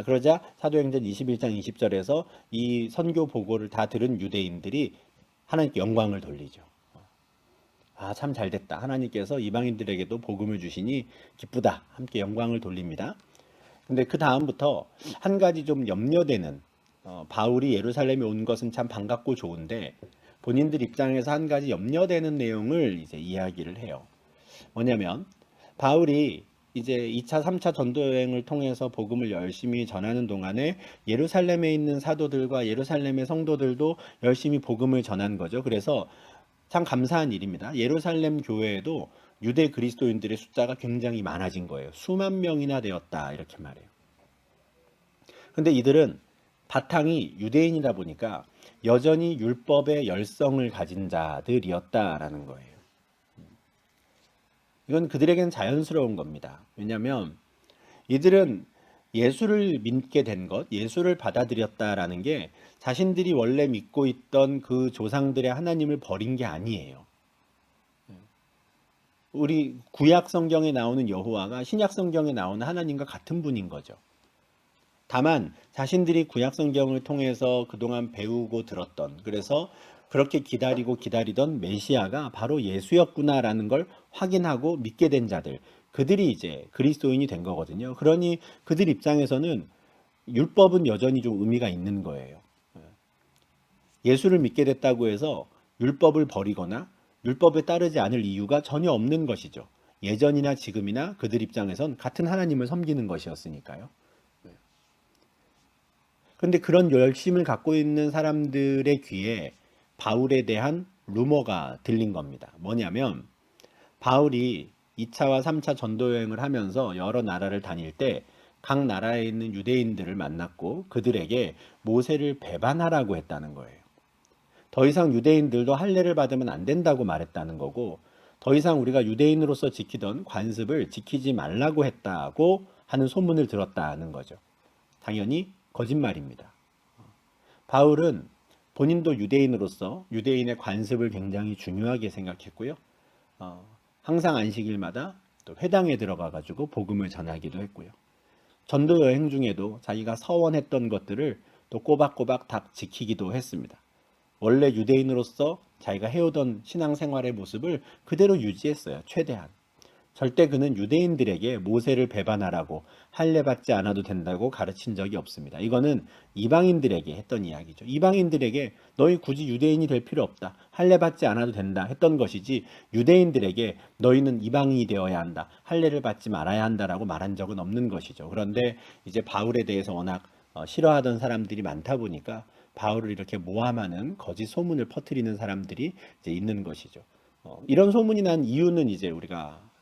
S1: 그러자 사도행전 21장 20절에서 이 선교 보고를 다 들은 유대인들이 하나님께 영광을 돌리죠. 참 잘됐다. 하나님께서 이방인들에게도 복음을 주시니 기쁘다. 함께 영광을 돌립니다. 근데 그 다음부터 한 가지 좀 염려되는 바울이 예루살렘에 온 것은 참 반갑고 좋은데 본인들 입장에서 한 가지 염려되는 내용을 이제 이야기를 해요. 뭐냐면 바울이 이제 2차, 3차 전도 여행을 통해서 복음을 열심히 전하는 동안에 예루살렘에 있는 사도들과 예루살렘의 성도들도 열심히 복음을 전한 거죠. 그래서 참 감사한 일입니다. 예루살렘 교회에도 유대 그리스도인들의 숫자가 굉장히 많아진 거예요. 수만 명이나 되었다 이렇게 말해요. 근데 이들은 바탕이 유대인이다 보니까 여전히 율법의 열성을 가진 자들이었다라는 거예요. 이건 그들에게는 자연스러운 겁니다. 왜냐하면 이들은 예수를 믿게 된 것, 예수를 받아들였다라는 게 자신들이 원래 믿고 있던 그 조상들의 하나님을 버린 게 아니에요. 우리 구약 성경에 나오는 여호와가 신약 성경에 나오는 하나님과 같은 분인 거죠. 다만 자신들이 구약 성경을 통해서 그동안 배우고 들었던, 그래서 그렇게 기다리고 기다리던 메시아가 바로 예수였구나라는 걸 확인하고 믿게 된 자들, 그들이 이제 그리스도인이 된 거거든요. 그러니 그들 입장에서는 율법은 여전히 좀 의미가 있는 거예요. 예수를 믿게 됐다고 해서 율법을 버리거나 율법에 따르지 않을 이유가 전혀 없는 것이죠. 예전이나 지금이나 그들 입장에선 같은 하나님을 섬기는 것이었으니까요. 그런데 그런 열심을 갖고 있는 사람들의 귀에 바울에 대한 루머가 들린 겁니다. 뭐냐면 바울이 2차와 3차 전도 여행을 하면서 여러 나라를 다닐 때 각 나라에 있는 유대인들을 만났고 그들에게 모세를 배반하라고 했다는 거예요. 더 이상 유대인들도 할례를 받으면 안 된다고 말했다는 거고, 더 이상 우리가 유대인으로서 지키던 관습을 지키지 말라고 했다고 하는 소문을 들었다는 거죠. 당연히 거짓말입니다. 바울은 본인도 유대인으로서 유대인의 관습을 굉장히 중요하게 생각했고요. 항상 안식일마다 또 회당에 들어가 가지고 복음을 전하기도 했고요. 전도 여행 중에도 자기가 서원했던 것들을 또 꼬박꼬박 다 지키기도 했습니다. 원래 유대인으로서 자기가 해오던 신앙생활의 모습을 그대로 유지했어요. 최대한. 절대 그는 유대인들에게 모세를 배반하라고 할례 받지 않아도 된다고 가르친 적이 없습니다. 이거는 이방인들에게 했던 이야기죠. 이방인들에게 너희 굳이 유대인이 될 필요 없다. 할례 받지 않아도 된다 했던 것이지, 유대인들에게 너희는 이방인이 되어야 한다. 할례를 받지 말아야 한다라고 말한 적은 없는 것이죠. 그런데 이제 바울에 대해서 워낙 싫어하던 사람들이 많다 보니까 바울을 이렇게 모함하는 거짓 소문을 퍼뜨리는 사람들이 이제 있는 것이죠. 이런 소문이 난 이유는 이제 우리가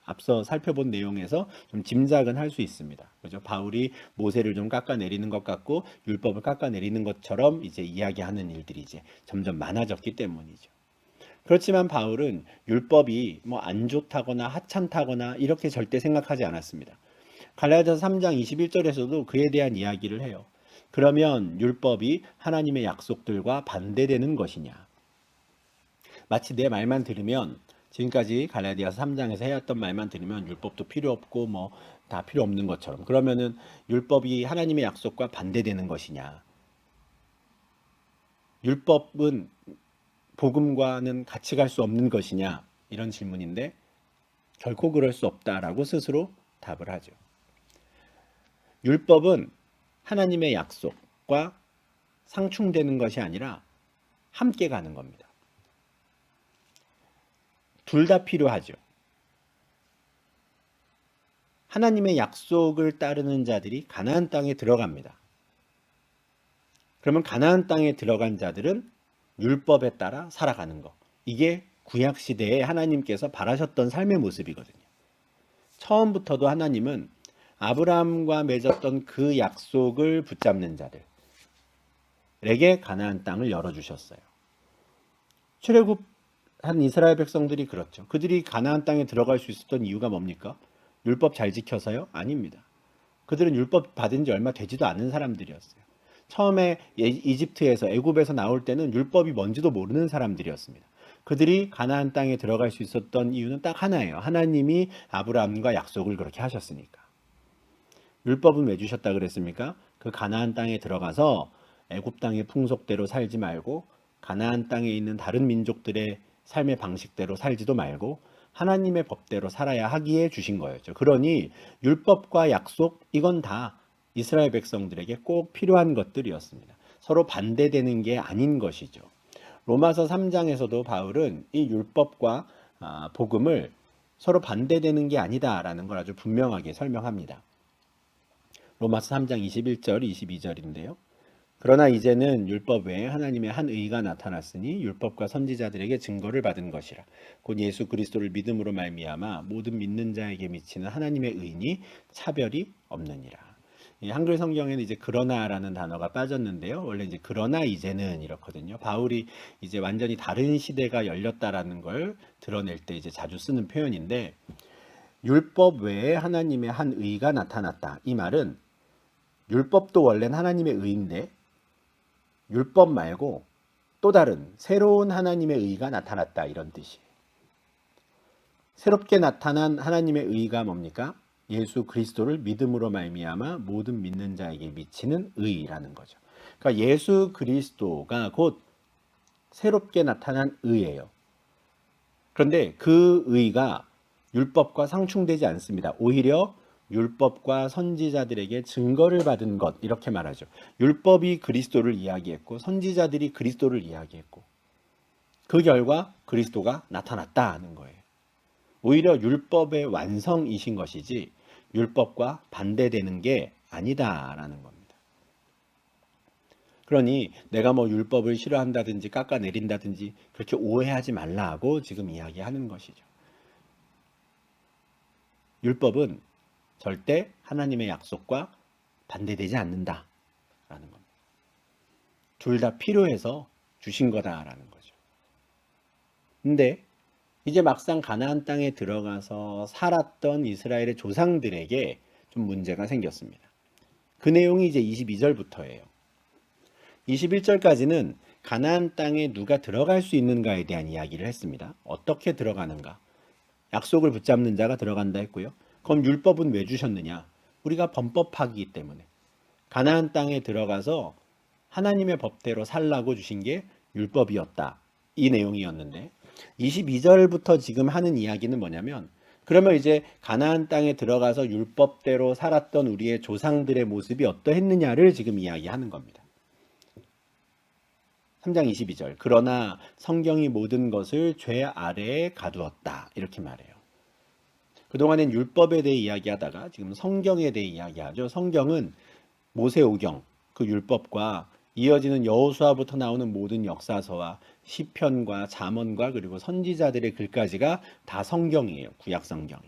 S1: 앞서 살펴본 내용에서 좀 짐작은 할 수 있습니다. 그죠? 바울이 모세를 좀 깎아내리는 것 같고 율법을 깎아내리는 것처럼 이제 이야기하는 일들이 이제 점점 많아졌기 때문이죠. 그렇지만 바울은 율법이 뭐 안 좋다거나 하찮다거나 이렇게 절대 생각하지 않았습니다. 갈라디아서 3장 21절에서도 그에 대한 이야기를 해요. 그러면 율법이 하나님의 약속들과 반대되는 것이냐? 마치 내 말만 들으면, 지금까지 갈라디아서 3장에서 해왔던 말만 들으면 율법도 필요 없고 뭐 다 필요 없는 것처럼, 그러면은 율법이 하나님의 약속과 반대되는 것이냐? 율법은 복음과는 같이 갈 수 없는 것이냐? 이런 질문인데 결코 그럴 수 없다라고 스스로 답을 하죠. 율법은 하나님의 약속과 상충되는 것이 아니라 함께 가는 겁니다. 둘 다 필요하죠. 하나님의 약속을 따르는 자들이 가나안 땅에 들어갑니다. 그러면 가나안 땅에 들어간 자들은 율법에 따라 살아가는 것. 이게 구약 시대에 하나님께서 바라셨던 삶의 모습이거든요. 처음부터도 하나님은 아브라함과 맺었던 그 약속을 붙잡는 자들에게 가나안 땅을 열어주셨어요. 출애굽한 이스라엘 백성들이 그렇죠. 그들이 가나안 땅에 들어갈 수 있었던 이유가 뭡니까? 율법 잘 지켜서요? 아닙니다. 그들은 율법 받은 지 얼마 되지도 않은 사람들이었어요. 처음에 이집트에서, 애굽에서 나올 때는 율법이 뭔지도 모르는 사람들이었습니다. 그들이 가나안 땅에 들어갈 수 있었던 이유는 딱 하나예요. 하나님이 아브라함과 약속을 그렇게 하셨으니까. 율법은 왜 주셨다 그랬습니까? 그 가나안 땅에 들어가서 애굽 땅의 풍속대로 살지 말고 가나안 땅에 있는 다른 민족들의 삶의 방식대로 살지도 말고 하나님의 법대로 살아야 하기에 주신 거였죠. 그러니 율법과 약속, 이건 다 이스라엘 백성들에게 꼭 필요한 것들이었습니다. 서로 반대되는 게 아닌 것이죠. 로마서 3장에서도 바울은 이 율법과 복음을 서로 반대되는 게 아니다라는 걸 아주 분명하게 설명합니다. 로마서 3장 21절, 22절인데요. 그러나 이제는 율법 외에 하나님의 한 의가 나타났으니 율법과 선지자들에게 증거를 받은 것이라. 곧 예수 그리스도를 믿음으로 말미암아 모든 믿는 자에게 미치는 하나님의 의니 차별이 없느니라. 한글 성경에는 이제 그러나라는 단어가 빠졌는데요. 원래 이제 그러나 이제는 이렇거든요. 바울이 이제 완전히 다른 시대가 열렸다라는 걸 드러낼 때 이제 자주 쓰는 표현인데, 율법 외에 하나님의 한 의가 나타났다. 이 말은 율법도 원래는 하나님의 의인데 율법 말고 또 다른 새로운 하나님의 의가 나타났다, 이런 뜻이에요. 새롭게 나타난 하나님의 의가 뭡니까? 예수 그리스도를 믿음으로 말미암아 모든 믿는 자에게 미치는 의라는 거죠. 그러니까 예수 그리스도가 곧 새롭게 나타난 의예요. 그런데 그 의가 율법과 상충되지 않습니다. 오히려 율법과 선지자들에게 증거를 받은 것, 이렇게 말하죠. 율법이 그리스도를 이야기했고 선지자들이 그리스도를 이야기했고 그 결과 그리스도가 나타났다는 거예요. 오히려 율법의 완성이신 것이지 율법과 반대되는 게 아니다라는 겁니다. 그러니 내가 뭐 율법을 싫어한다든지 깎아내린다든지 그렇게 오해하지 말라고 지금 이야기하는 것이죠. 율법은 절대 하나님의 약속과 반대되지 않는다라는 겁니다. 둘 다 필요해서 주신 거다라는 거죠. 근데 이제 막상 가나안 땅에 들어가서 살았던 이스라엘의 조상들에게 좀 문제가 생겼습니다. 그 내용이 이제 22절부터예요. 21절까지는 가나안 땅에 누가 들어갈 수 있는가에 대한 이야기를 했습니다. 어떻게 들어가는가? 약속을 붙잡는 자가 들어간다 했고요. 그럼 율법은 왜 주셨느냐? 우리가 범법하기 때문에. 가나안 땅에 들어가서 하나님의 법대로 살라고 주신 게 율법이었다. 이 내용이었는데 22절부터 지금 하는 이야기는 뭐냐면, 그러면 이제 가나안 땅에 들어가서 율법대로 살았던 우리의 조상들의 모습이 어떠했느냐를 지금 이야기하는 겁니다. 3장 22절. 그러나 성경이 모든 것을 죄 아래에 가두었다. 이렇게 말해요. 그동안엔 율법에 대해 이야기하다가 지금 성경에 대해 이야기하죠. 성경은 모세오경, 그 율법과 이어지는 여호수아부터 나오는 모든 역사서와 시편과 잠언과 그리고 선지자들의 글까지가 다 성경이에요. 구약 성경이.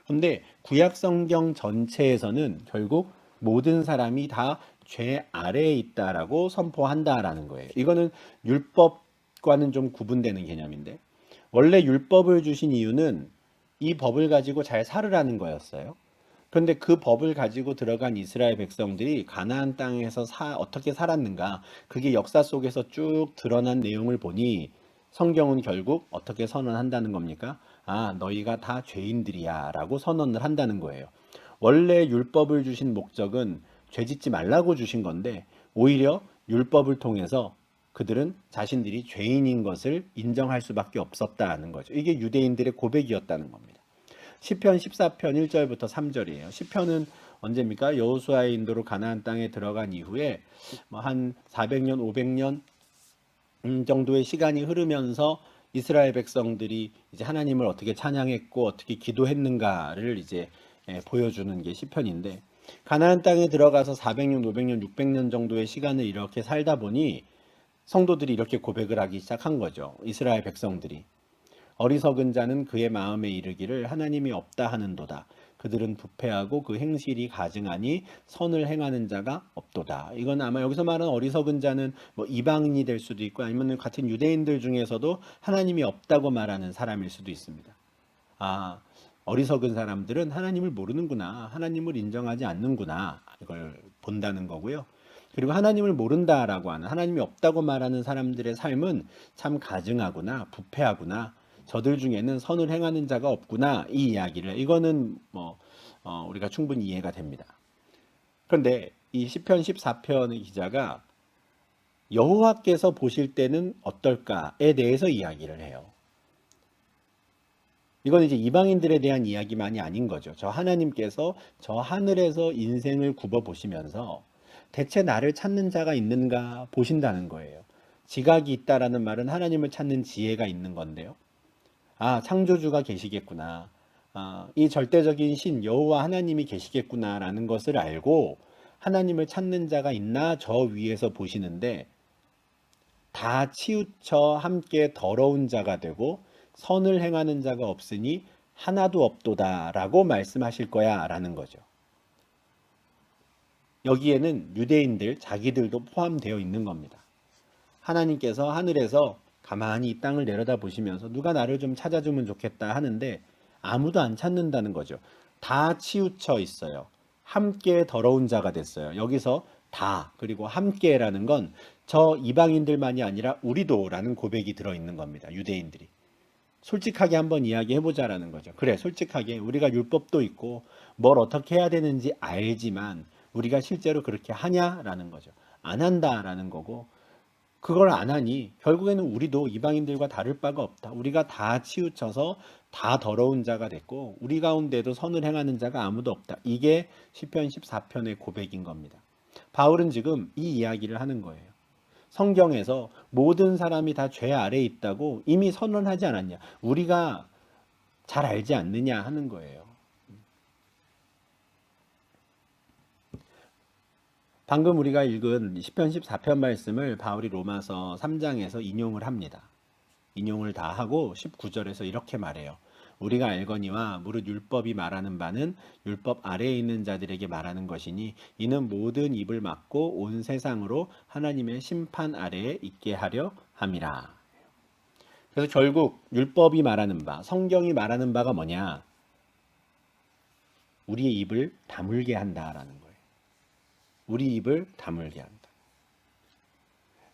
S1: 그런데 구약 성경 전체에서는 결국 모든 사람이 다 죄 아래에 있다라고 선포한다라는 거예요. 이거는 율법과는 좀 구분되는 개념인데, 원래 율법을 주신 이유는 이 법을 가지고 잘 살으라는 거였어요. 그런데 그 법을 가지고 들어간 이스라엘 백성들이 가나안 땅에서 어떻게 살았는가, 그게 역사 속에서 쭉 드러난 내용을 보니 성경은 결국 어떻게 선언한다는 겁니까? 아, 너희가 다 죄인들이야 라고 선언을 한다는 거예요. 원래 율법을 주신 목적은 죄 짓지 말라고 주신 건데, 오히려 율법을 통해서 그들은 자신들이 죄인인 것을 인정할 수밖에 없었다는 거죠. 이게 유대인들의 고백이었다는 겁니다. 시편 14편 1절부터 3절이에요. 시편은 언제입니까? 여호수아의 인도로 가나안 땅에 들어간 이후에 한 400년, 500년 정도의 시간이 흐르면서 이스라엘 백성들이 이제 하나님을 어떻게 찬양했고 어떻게 기도했는가를 이제 보여주는 게 시편인데, 가나안 땅에 들어가서 400년, 500년, 600년 정도의 시간을 이렇게 살다 보니 성도들이 이렇게 고백을 하기 시작한 거죠. 이스라엘 백성들이. 어리석은 자는 그의 마음에 이르기를 하나님이 없다 하는도다. 그들은 부패하고 그 행실이 가증하니 선을 행하는 자가 없도다. 이건 아마 여기서 말하는 어리석은 자는 뭐 이방인이 될 수도 있고 아니면 같은 유대인들 중에서도 하나님이 없다고 말하는 사람일 수도 있습니다. 아, 어리석은 사람들은 하나님을 모르는구나. 하나님을 인정하지 않는구나. 이걸 본다는 거고요. 그리고 하나님을 모른다라고 하는, 하나님이 없다고 말하는 사람들의 삶은 참 가증하구나, 부패하구나, 저들 중에는 선을 행하는 자가 없구나, 이 이야기를, 이거는 우리가 충분히 이해가 됩니다. 그런데 이 시편 14편의 기자가 여호와께서 보실 때는 어떨까에 대해서 이야기를 해요. 이건 이제 이방인들에 대한 이야기만이 아닌 거죠. 저 하나님께서 저 하늘에서 인생을 굽어 보시면서 대체 나를 찾는 자가 있는가 보신다는 거예요. 지각이 있다라는 말은 하나님을 찾는 지혜가 있는 건데요. 아, 창조주가 계시겠구나. 아, 이 절대적인 신 여호와 하나님이 계시겠구나라는 것을 알고 하나님을 찾는 자가 있나 저 위에서 보시는데, 다 치우쳐 함께 더러운 자가 되고 선을 행하는 자가 없으니 하나도 없도다라고 말씀하실 거야 라는 거죠. 여기에는 유대인들 자기들도 포함되어 있는 겁니다. 하나님께서 하늘에서 가만히 이 땅을 내려다 보시면서 누가 나를 좀 찾아주면 좋겠다 하는데 아무도 안 찾는다는 거죠. 다 치우쳐 있어요. 함께 더러운 자가 됐어요. 여기서 다 그리고 함께라는 건 저 이방인들만이 아니라 우리도라는 고백이 들어있는 겁니다. 유대인들이. 솔직하게 한번 이야기해보자라는 거죠. 그래, 솔직하게 우리가 율법도 있고 뭘 어떻게 해야 되는지 알지만 우리가 실제로 그렇게 하냐라는 거죠. 안 한다라는 거고, 그걸 안 하니 결국에는 우리도 이방인들과 다를 바가 없다. 우리가 다 치우쳐서 다 더러운 자가 됐고 우리 가운데도 선을 행하는 자가 아무도 없다. 이게 시편 14편의 고백인 겁니다. 바울은 지금 이 이야기를 하는 거예요. 성경에서 모든 사람이 다 죄 아래에 있다고 이미 선언하지 않았냐? 우리가 잘 알지 않느냐 하는 거예요. 방금 우리가 읽은 시편 14편 말씀을 바울이 로마서 3장에서 인용을 합니다. 인용을 다 하고 19절에서 이렇게 말해요. 우리가 알거니와 무릇 율법이 말하는 바는 율법 아래에 있는 자들에게 말하는 것이니 이는 모든 입을 막고 온 세상으로 하나님의 심판 아래에 있게 하려 함이라. 그래서 결국 율법이 말하는 바, 성경이 말하는 바가 뭐냐? 우리의 입을 다물게 한다라는 거예요. 우리 입을 다물게 한다.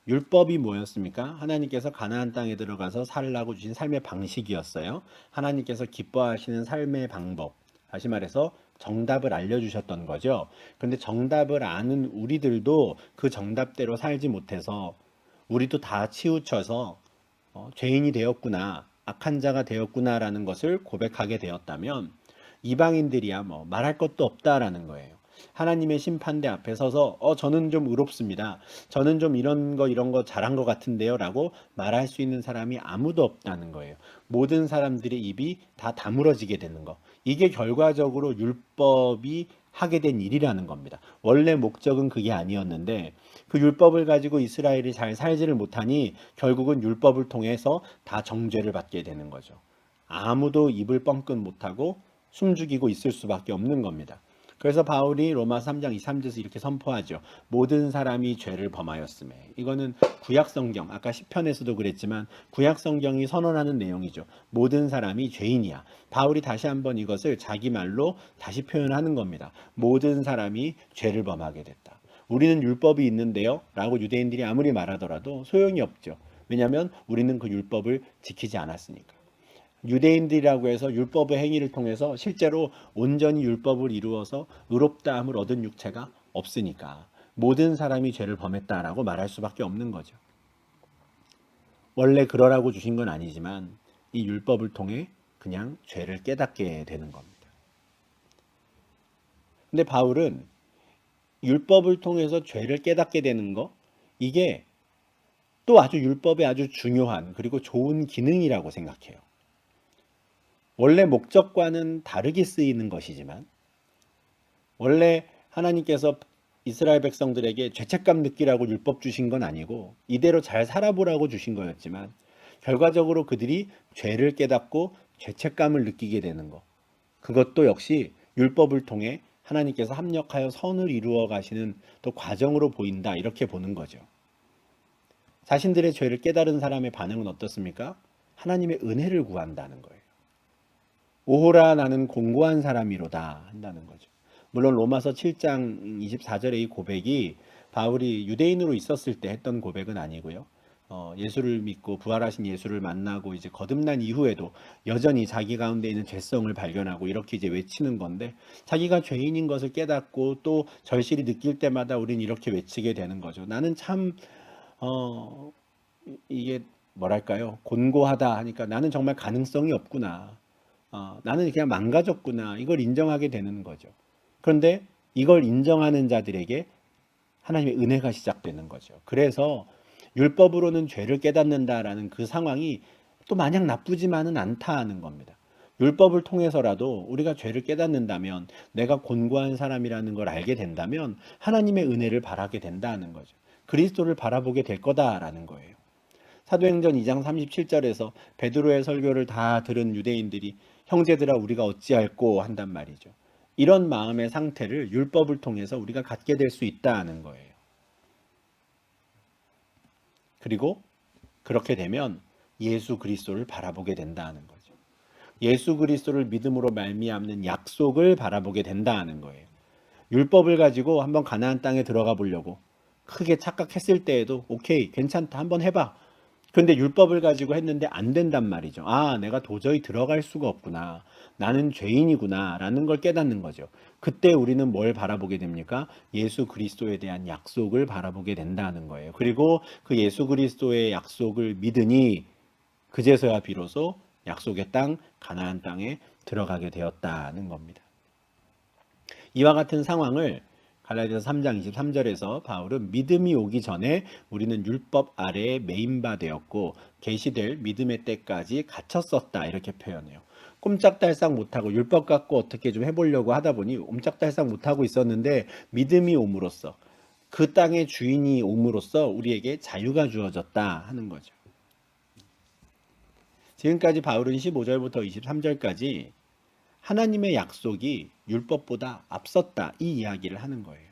S1: 율법이 뭐였습니까? 하나님께서 가나안 땅에 들어가서 살라고 주신 삶의 방식이었어요. 하나님께서 기뻐하시는 삶의 방법, 다시 말해서 정답을 알려주셨던 거죠. 그런데 정답을 아는 우리들도 그 정답대로 살지 못해서 우리도 다 치우쳐서 죄인이 되었구나, 악한 자가 되었구나라는 것을 고백하게 되었다면 이방인들이야 뭐 말할 것도 없다라는 거예요. 하나님의 심판대 앞에 서서 저는 좀 의롭습니다. 저는 좀 이런 거 잘한 것 같은데요 라고 말할 수 있는 사람이 아무도 없다는 거예요. 모든 사람들의 입이 다 다물어지게 되는 거. 이게 결과적으로 율법이 하게 된 일이라는 겁니다. 원래 목적은 그게 아니었는데 그 율법을 가지고 이스라엘이 잘 살지를 못하니 결국은 율법을 통해서 다 정죄를 받게 되는 거죠. 아무도 입을 뻥끗 못하고 숨죽이고 있을 수밖에 없는 겁니다. 그래서 바울이 로마 3장 23절에서 이렇게 선포하죠. 모든 사람이 죄를 범하였음에. 이거는 구약성경, 아까 시편에서도 그랬지만 구약성경이 선언하는 내용이죠. 모든 사람이 죄인이야. 바울이 다시 한번 이것을 자기 말로 다시 표현하는 겁니다. 모든 사람이 죄를 범하게 됐다. 우리는 율법이 있는데요 라고 유대인들이 아무리 말하더라도 소용이 없죠. 왜냐하면 우리는 그 율법을 지키지 않았으니까. 유대인들이라고 해서 율법의 행위를 통해서 실제로 온전히 율법을 이루어서 의롭다함을 얻은 육체가 없으니까 모든 사람이 죄를 범했다라고 말할 수밖에 없는 거죠. 원래 그러라고 주신 건 아니지만 이 율법을 통해 그냥 죄를 깨닫게 되는 겁니다. 근데 바울은 율법을 통해서 죄를 깨닫게 되는 거, 이게 또 아주 율법의 아주 중요한 그리고 좋은 기능이라고 생각해요. 원래 목적과는 다르게 쓰이는 것이지만 원래 하나님께서 이스라엘 백성들에게 죄책감 느끼라고 율법 주신 건 아니고 이대로 잘 살아보라고 주신 거였지만 결과적으로 그들이 죄를 깨닫고 죄책감을 느끼게 되는 것, 그것도 역시 율법을 통해 하나님께서 합력하여 선을 이루어 가시는 또 과정으로 보인다, 이렇게 보는 거죠. 자신들의 죄를 깨달은 사람의 반응은 어떻습니까? 하나님의 은혜를 구한다는 거예요. 오호라 나는 공고한 사람이로다 한다는 거죠. 물론 로마서 7장 24절의 이 고백이 바울이 유대인으로 있었을 때 했던 고백은 아니고요. 예수를 믿고 부활하신 예수를 만나고 이제 거듭난 이후에도 여전히 자기 가운데 있는 죄성을 발견하고 이렇게 이제 외치는 건데, 자기가 죄인인 것을 깨닫고 또 절실히 느낄 때마다 우린 이렇게 외치게 되는 거죠. 나는 참 이게 뭐랄까요? 곤고하다 하니까 나는 정말 가능성이 없구나. 나는 그냥 망가졌구나. 이걸 인정하게 되는 거죠. 그런데 이걸 인정하는 자들에게 하나님의 은혜가 시작되는 거죠. 그래서 율법으로는 죄를 깨닫는다라는 그 상황이 또 마냥 나쁘지만은 않다는 겁니다. 율법을 통해서라도 우리가 죄를 깨닫는다면, 내가 곤고한 사람이라는 걸 알게 된다면 하나님의 은혜를 바라게 된다는 거죠. 그리스도를 바라보게 될 거다라는 거예요. 사도행전 2장 37절에서 베드로의 설교를 다 들은 유대인들이 형제들아 우리가 어찌할꼬 한단 말이죠. 이런 마음의 상태를 율법을 통해서 우리가 갖게 될 수 있다는 거예요. 그리고 그렇게 되면 예수 그리스도를 바라보게 된다는 거죠. 예수 그리스도를 믿음으로 말미암는 약속을 바라보게 된다는 거예요. 율법을 가지고 한번 가나안 땅에 들어가 보려고 크게 착각했을 때에도 오케이, 괜찮다, 한번 해봐. 근데 율법을 가지고 했는데 안 된단 말이죠. 아, 내가 도저히 들어갈 수가 없구나. 나는 죄인이구나. 라는 걸 깨닫는 거죠. 그때 우리는 뭘 바라보게 됩니까? 예수 그리스도에 대한 약속을 바라보게 된다는 거예요. 그리고 그 예수 그리스도의 약속을 믿으니 그제서야 비로소 약속의 땅, 가나안 땅에 들어가게 되었다는 겁니다. 이와 같은 상황을 갈라디아서 3장 23절에서 바울은 믿음이 오기 전에 우리는 율법 아래에 매인바 되었고 계시될 믿음의 때까지 갇혔었다 이렇게 표현해요. 꼼짝달싹 못하고 율법 갖고 어떻게 좀 해보려고 하다 보니 옴짝달싹 못하고 있었는데 믿음이 옴으로써 그 땅의 주인이 옴으로써 우리에게 자유가 주어졌다 하는 거죠. 지금까지 바울은 15절부터 23절까지 하나님의 약속이 율법보다 앞섰다 이 이야기를 하는 거예요.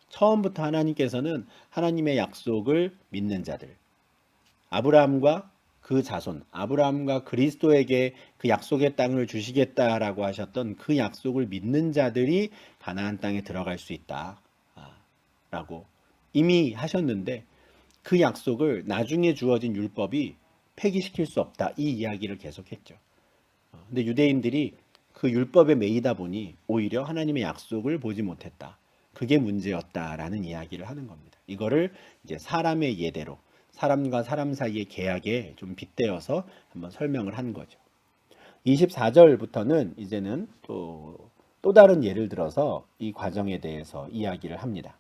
S1: 처음부터 하나님께서는 하나님의 약속을 믿는 자들, 아브라함과 그 자손, 아브라함과 그리스도에게 그 약속의 땅을 주시겠다라고 하셨던 그 약속을 믿는 자들이 가나안 땅에 들어갈 수 있다 라고 이미 하셨는데 그 약속을 나중에 주어진 율법이 폐기시킬 수 없다 이 이야기를 계속했죠. 근데 유대인들이 그 율법에 매이다 보니 오히려 하나님의 약속을 보지 못했다. 그게 문제였다라는 이야기를 하는 겁니다. 이거를 이제 사람의 예대로 사람과 사람 사이의 계약에 좀 빗대어서 한번 설명을 한 거죠. 24절부터는 이제는 또 다른 예를 들어서 이 과정에 대해서 이야기를 합니다.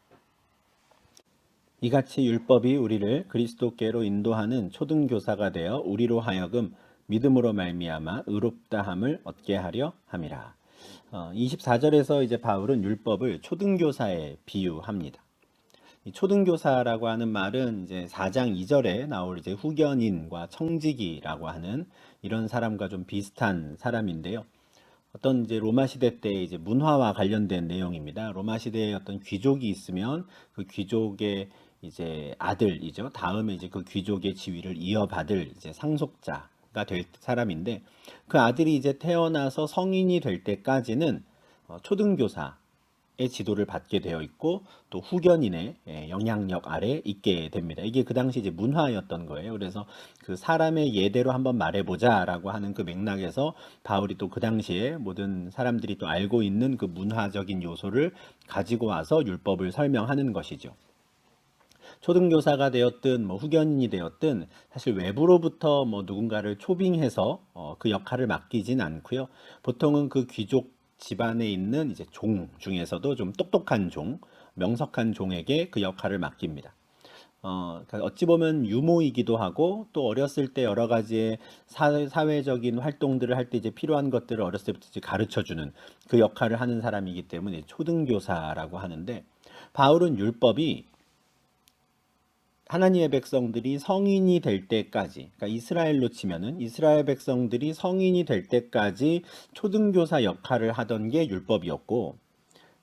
S1: 이같이 율법이 우리를 그리스도께로 인도하는 초등교사가 되어 우리로 하여금 믿음으로 말미암아 의롭다함을 얻게 하려 함이라. 24절에서 이제 바울은 율법을 초등교사에 비유합니다. 이 초등교사라고 하는 말은 이제 4장 2절에 나올 이제 후견인과 청지기라고 하는 이런 사람과 좀 비슷한 사람인데요. 어떤 이제 로마 시대 때 이제 문화와 관련된 내용입니다. 로마 시대에 어떤 귀족이 있으면 그 귀족의 이제 아들이죠. 다음에 이제 그 귀족의 지위를 이어받을 이제 상속자가 될 사람인데 그 아들이 이제 태어나서 성인이 될 때까지는 초등교사의 지도를 받게 되어 있고 또 후견인의 영향력 아래 있게 됩니다. 이게 그 당시 이제 문화였던 거예요. 그래서 그 사람의 예대로 한번 말해보자라고 하는 그 맥락에서 바울이 또 그 당시에 모든 사람들이 또 알고 있는 그 문화적인 요소를 가지고 와서 율법을 설명하는 것이죠. 초등교사가 되었든 뭐 후견인이 되었든 사실 외부로부터 뭐 누군가를 초빙해서 그 역할을 맡기진 않고요. 보통은 그 귀족 집안에 있는 이제 종 중에서도 좀 똑똑한 종, 명석한 종에게 그 역할을 맡깁니다. 그러니까 어찌 보면 유모이기도 하고 또 어렸을 때 여러 가지의 사회적인 활동들을 할 때 이제 필요한 것들을 어렸을 때부터 이제 가르쳐 주는 그 역할을 하는 사람이기 때문에 초등교사라고 하는데 바울은 율법이 하나님의 백성들이 성인이 될 때까지, 그러니까 이스라엘로 치면은 이스라엘 백성들이 성인이 될 때까지 초등교사 역할을 하던 게 율법이었고,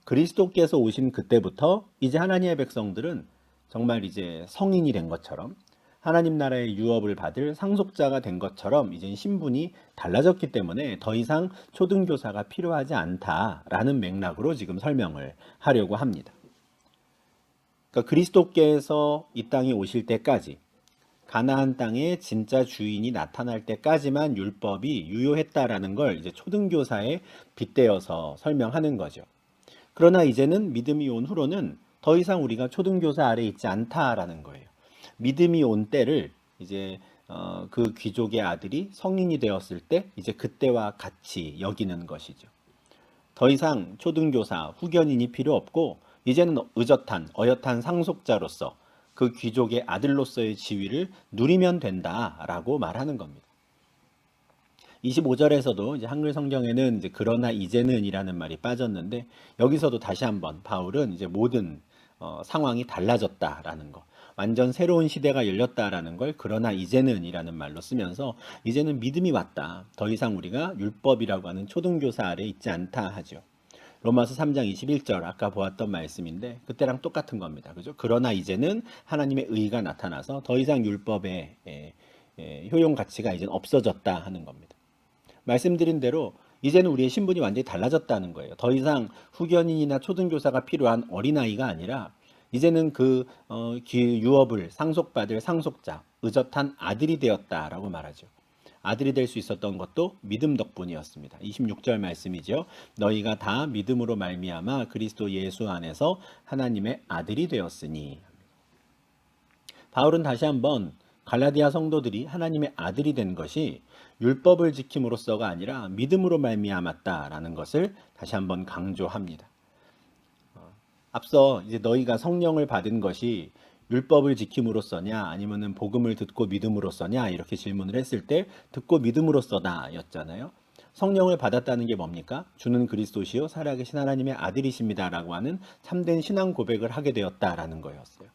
S1: 그리스도께서 오신 그때부터 이제 하나님의 백성들은 정말 이제 성인이 된 것처럼 하나님 나라의 유업을 받을 상속자가 된 것처럼 이제 신분이 달라졌기 때문에 더 이상 초등교사가 필요하지 않다라는 맥락으로 지금 설명을 하려고 합니다. 그러니까 그리스도께서 이 땅에 오실 때까지 가나안 땅에 진짜 주인이 나타날 때까지만 율법이 유효했다라는 걸 이제 초등교사에 빗대어서 설명하는 거죠. 그러나 이제는 믿음이 온 후로는 더 이상 우리가 초등교사 아래 있지 않다라는 거예요. 믿음이 온 때를 이제 그 귀족의 아들이 성인이 되었을 때 이제 그때와 같이 여기는 것이죠. 더 이상 초등교사, 후견인이 필요 없고 이제는 의젓한, 어엿한 상속자로서 그 귀족의 아들로서의 지위를 누리면 된다라고 말하는 겁니다. 25절에서도 이제 한글 성경에는 이제 그러나 이제는이라는 말이 빠졌는데 여기서도 다시 한번 바울은 이제 모든 상황이 달라졌다라는 거, 완전 새로운 시대가 열렸다라는 걸 그러나 이제는이라는 말로 쓰면서 이제는 믿음이 왔다. 더 이상 우리가 율법이라고 하는 초등교사 아래 있지 않다 하죠. 로마서 3장 21절 아까 보았던 말씀인데 그때랑 똑같은 겁니다. 그죠? 그러나 이제는 하나님의 의가 나타나서 더 이상 율법의 효용 가치가 이제 없어졌다 하는 겁니다. 말씀드린 대로 이제는 우리의 신분이 완전히 달라졌다는 거예요. 더 이상 후견인이나 초등교사가 필요한 어린아이가 아니라 이제는 유업을 상속받을 상속자, 의젓한 아들이 되었다라고 말하죠. 아들이 될 수 있었던 것도 믿음 덕분이었습니다. 26절 말씀이죠. 너희가 다 믿음으로 말미암아 그리스도 예수 안에서 하나님의 아들이 되었으니. 바울은 다시 한번 갈라디아 성도들이 하나님의 아들이 된 것이 율법을 지킴으로써가 아니라 믿음으로 말미암았다라는 것을 다시 한번 강조합니다. 앞서 이제 너희가 성령을 받은 것이 율법을 지킴으로써냐 아니면은 복음을 듣고 믿음으로써냐 이렇게 질문을 했을 때 듣고 믿음으로써다였잖아요. 성령을 받았다는 게 뭡니까? 주는 그리스도시요 살아계신 하나님의 아들이십니다라고 하는 참된 신앙 고백을 하게 되었다라는 거였어요.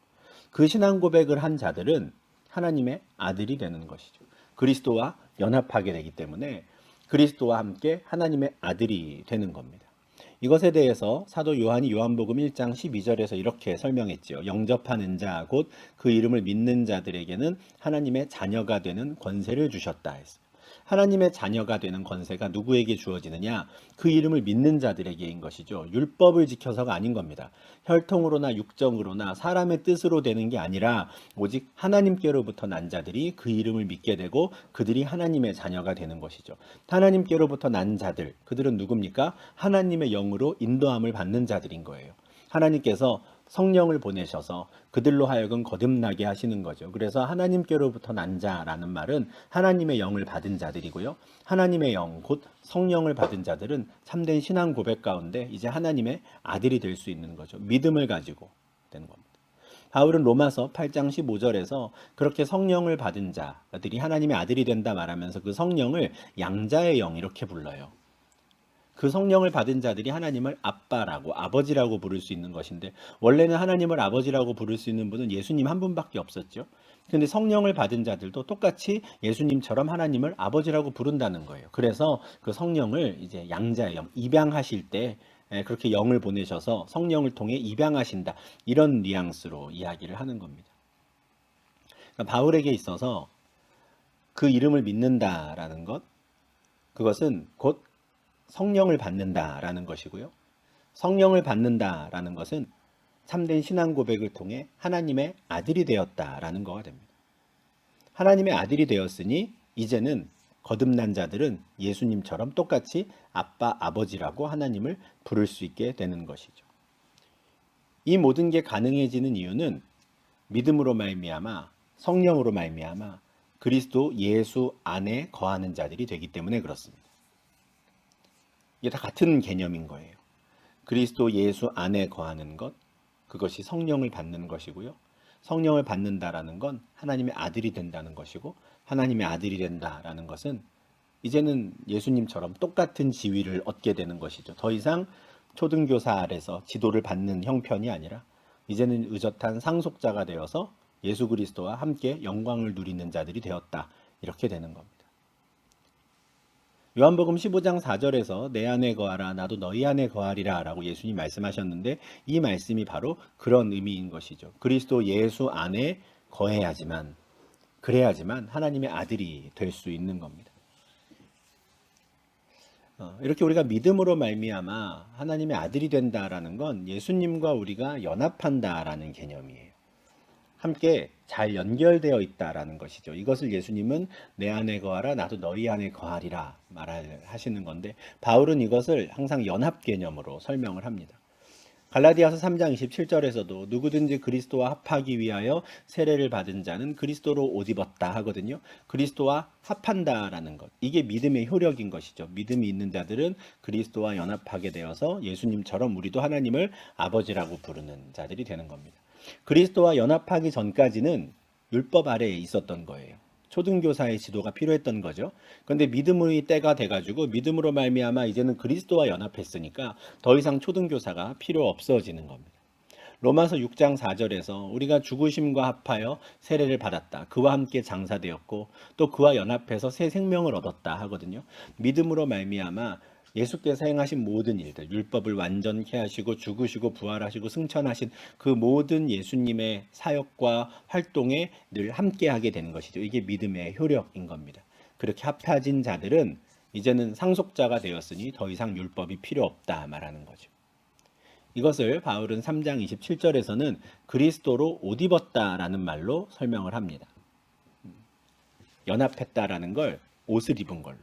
S1: 그 신앙 고백을 한 자들은 하나님의 아들이 되는 것이죠. 그리스도와 연합하게 되기 때문에 그리스도와 함께 하나님의 아들이 되는 겁니다. 이것에 대해서 사도 요한이 요한복음 1장 12절에서 이렇게 설명했지요. 영접하는 자, 곧 그 이름을 믿는 자들에게는 하나님의 자녀가 되는 권세를 주셨다 했어요. 하나님의 자녀가 되는 권세가 누구에게 주어지느냐? 그 이름을 믿는 자들에게인 것이죠. 율법을 지켜서가 아닌 겁니다. 혈통으로나 육정으로나 사람의 뜻으로 되는 게 아니라 오직 하나님께로부터 난 자들이 그 이름을 믿게 되고 그들이 하나님의 자녀가 되는 것이죠. 하나님께로부터 난 자들, 그들은 누굽니까? 하나님의 영으로 인도함을 받는 자들인 거예요. 하나님께서 성령을 보내셔서 그들로 하여금 거듭나게 하시는 거죠. 그래서 하나님께로부터 난 자라는 말은 하나님의 영을 받은 자들이고요. 하나님의 영, 곧 성령을 받은 자들은 참된 신앙 고백 가운데 이제 하나님의 아들이 될 수 있는 거죠. 믿음을 가지고 되는 겁니다. 바울은 로마서 8장 15절에서 그렇게 성령을 받은 자들이 하나님의 아들이 된다 말하면서 그 성령을 양자의 영 이렇게 불러요. 그 성령을 받은 자들이 하나님을 아빠라고 아버지라고 부를 수 있는 것인데 원래는 하나님을 아버지라고 부를 수 있는 분은 예수님 한 분밖에 없었죠. 근데 성령을 받은 자들도 똑같이 예수님처럼 하나님을 아버지라고 부른다는 거예요. 그래서 그 성령을 이제 양자의 영, 입양하실 때 그렇게 영을 보내셔서 성령을 통해 입양하신다. 이런 뉘앙스로 이야기를 하는 겁니다. 그러니까 바울에게 있어서 그 이름을 믿는다라는 것, 그것은 곧 성령을 받는다라는 것이고요. 성령을 받는다라는 것은 참된 신앙 고백을 통해 하나님의 아들이 되었다라는 거가 됩니다. 하나님의 아들이 되었으니 이제는 거듭난 자들은 예수님처럼 똑같이 아빠, 아버지라고 하나님을 부를 수 있게 되는 것이죠. 이 모든 게 가능해지는 이유는 믿음으로 말미암아 성령으로 말미암아 그리스도 예수 안에 거하는 자들이 되기 때문에 그렇습니다. 이게 다 같은 개념인 거예요. 그리스도 예수 안에 거하는 것, 그것이 성령을 받는 것이고요. 성령을 받는다라는 건 하나님의 아들이 된다는 것이고 하나님의 아들이 된다라는 것은 이제는 예수님처럼 똑같은 지위를 얻게 되는 것이죠. 더 이상 초등교사 아래서 지도를 받는 형편이 아니라 이제는 의젓한 상속자가 되어서 예수 그리스도와 함께 영광을 누리는 자들이 되었다. 이렇게 되는 겁니다. 요한복음 15장 4절에서 내 안에 거하라 나도 너희 안에 거하리라 라고 예수님 말씀하셨는데 이 말씀이 바로 그런 의미인 것이죠. 그리스도 예수 안에 거해야지만 그래야지만 하나님의 아들이 될 수 있는 겁니다. 이렇게 우리가 믿음으로 말미암아 하나님의 아들이 된다라는 건 예수님과 우리가 연합한다라는 개념이에요. 함께 잘 연결되어 있다라는 것이죠. 이것을 예수님은 내 안에 거하라 나도 너희 안에 거하리라 말하시는 건데 바울은 이것을 항상 연합 개념으로 설명을 합니다. 갈라디아서 3장 27절에서도 누구든지 그리스도와 합하기 위하여 세례를 받은 자는 그리스도로 옷 입었다 하거든요. 그리스도와 합한다라는 것. 이게 믿음의 효력인 것이죠. 믿음이 있는 자들은 그리스도와 연합하게 되어서 예수님처럼 우리도 하나님을 아버지라고 부르는 자들이 되는 겁니다. 그리스도와 연합하기 전까지는 율법 아래에 있었던 거예요. 초등교사의 지도가 필요했던 거죠. 그런데 믿음의 때가 돼가지고 믿음으로 말미암아 이제는 그리스도와 연합했으니까 더 이상 초등교사가 필요 없어지는 겁니다. 로마서 6장 4절에서 우리가 죽으심과 합하여 세례를 받았다. 그와 함께 장사되었고 또 그와 연합해서 새 생명을 얻었다 하거든요. 믿음으로 말미암아 예수께서 행하신 모든 일들, 율법을 완전케 하시고 죽으시고 부활하시고 승천하신 그 모든 예수님의 사역과 활동에 늘 함께하게 되는 것이죠. 이게 믿음의 효력인 겁니다. 그렇게 합해진 자들은 이제는 상속자가 되었으니 더 이상 율법이 필요 없다 말하는 거죠. 이것을 바울은 3장 27절에서는 그리스도로 옷 입었다라는 말로 설명을 합니다. 연합했다라는 걸 옷을 입은 걸로.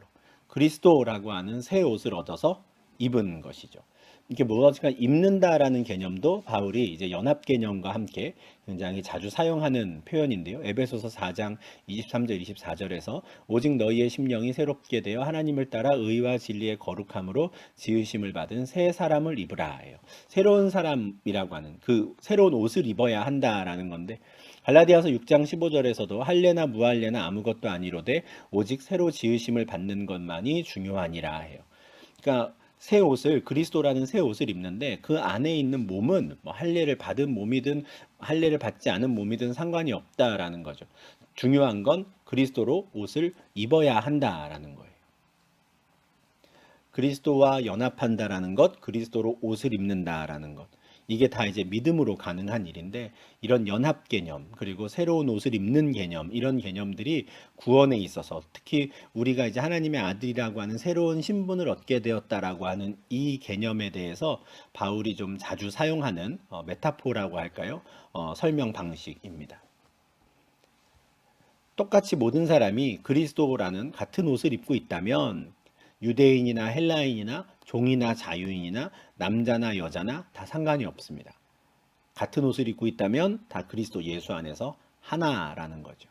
S1: 그리스도라고 하는 새 옷을 얻어서 입은 것이죠. 이게 무엇인가 입는다라는 개념도 바울이 이제 연합 개념과 함께 굉장히 자주 사용하는 표현인데요. 에베소서 4장 23절 24절에서 오직 너희의 심령이 새롭게 되어 하나님을 따라 의와 진리의 거룩함으로 지으심을 받은 새 사람을 입으라예요. 새로운 사람이라고 하는 그 새로운 옷을 입어야 한다라는 건데 갈라디아서 6장 15절에서도 할례나 무할례나 아무것도 아니로되 오직 새로 지으심을 받는 것만이 중요하니라 해요. 그러니까 새 옷을 그리스도라는 새 옷을 입는데 그 안에 있는 몸은 뭐 할례를 받은 몸이든 할례를 받지 않은 몸이든 상관이 없다라는 거죠. 중요한 건 그리스도로 옷을 입어야 한다라는 거예요. 그리스도와 연합한다라는 것, 그리스도로 옷을 입는다라는 것. 이게 다 이제 믿음으로 가능한 일인데 이런 연합 개념 그리고 새로운 옷을 입는 개념 이런 개념들이 구원에 있어서 특히 우리가 이제 하나님의 아들이라고 하는 새로운 신분을 얻게 되었다라고 하는 이 개념에 대해서 바울이 좀 자주 사용하는 메타포라고 할까요? 설명 방식입니다. 똑같이 모든 사람이 그리스도라는 같은 옷을 입고 있다면 유대인이나 헬라인이나 종이나 자유인이나 남자나 여자나 다 상관이 없습니다. 같은 옷을 입고 있다면 다 그리스도 예수 안에서 하나라는 거죠.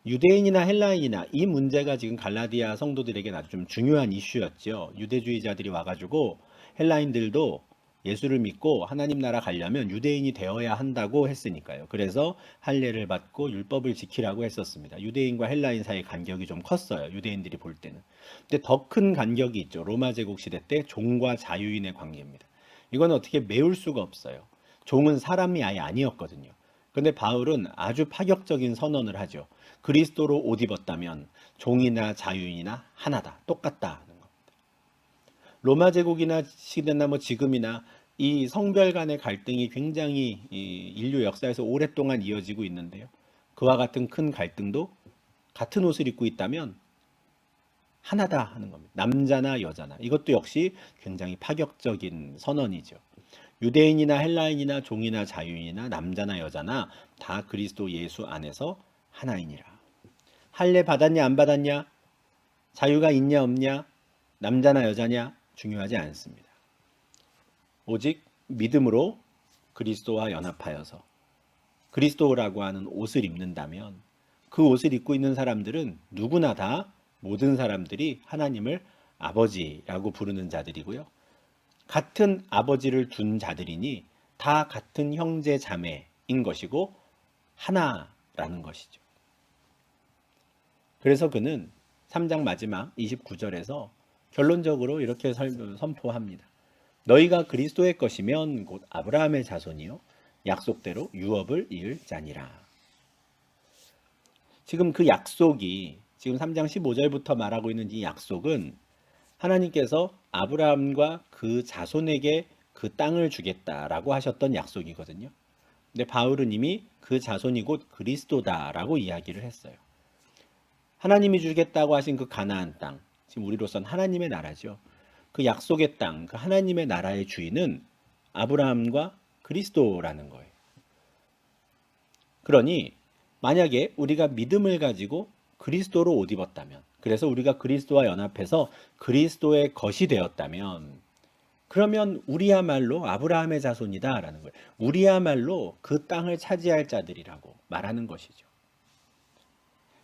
S1: 유대인이나 헬라인이나 이 문제가 지금 갈라디아 성도들에게 아주 좀 중요한 이슈였죠. 유대주의자들이 와가지고 헬라인들도 예수를 믿고 하나님 나라 가려면 유대인이 되어야 한다고 했으니까요. 그래서 할례를 받고 율법을 지키라고 했었습니다. 유대인과 헬라인 사이의 간격이 좀 컸어요. 유대인들이 볼 때는. 근데 더 큰 간격이 있죠. 로마 제국 시대 때 종과 자유인의 관계입니다. 이건 어떻게 메울 수가 없어요. 종은 사람이 아예 아니었거든요. 근데 바울은 아주 파격적인 선언을 하죠. 그리스도로 옷 입었다면 종이나 자유인이나 하나다. 똑같다. 로마 제국이나 시대나 뭐 지금이나 이 성별 간의 갈등이 굉장히 이 인류 역사에서 오랫동안 이어지고 있는데요. 그와 같은 큰 갈등도 같은 옷을 입고 있다면 하나다 하는 겁니다. 남자나 여자나. 이것도 역시 굉장히 파격적인 선언이죠. 유대인이나 헬라인이나 종이나 자유인이나 남자나 여자나 다 그리스도 예수 안에서 하나이니라. 할례 받았냐 안 받았냐? 자유가 있냐 없냐? 남자나 여자냐? 중요하지 않습니다. 오직 믿음으로 그리스도와 연합하여서 그리스도라고 하는 옷을 입는다면 그 옷을 입고 있는 사람들은 누구나 다 모든 사람들이 하나님을 아버지라고 부르는 자들이고요. 같은 아버지를 둔 자들이니 다 같은 형제 자매인 것이고 하나라는 것이죠. 그래서 그는 3장 마지막 29절에서 결론적으로 이렇게 선포합니다. 너희가 그리스도의 것이면 곧 아브라함의 자손이요 약속대로 유업을 이을 자니라. 지금 그 약속이 지금 3장 15절부터 말하고 있는 이 약속은 하나님께서 아브라함과 그 자손에게 그 땅을 주겠다라고 하셨던 약속이거든요. 근데 바울은 이미 그 자손이 곧 그리스도다라고 이야기를 했어요. 하나님이 주겠다고 하신 그 가나안 땅, 지금 우리로선 하나님의 나라죠. 그 약속의 땅, 그 하나님의 나라의 주인은 아브라함과 그리스도라는 거예요. 그러니 만약에 우리가 믿음을 가지고 그리스도로 옷 입었다면, 그래서 우리가 그리스도와 연합해서 그리스도의 것이 되었다면, 그러면 우리야말로 아브라함의 자손이다라는 거예요. 우리야말로 그 땅을 차지할 자들이라고 말하는 것이죠.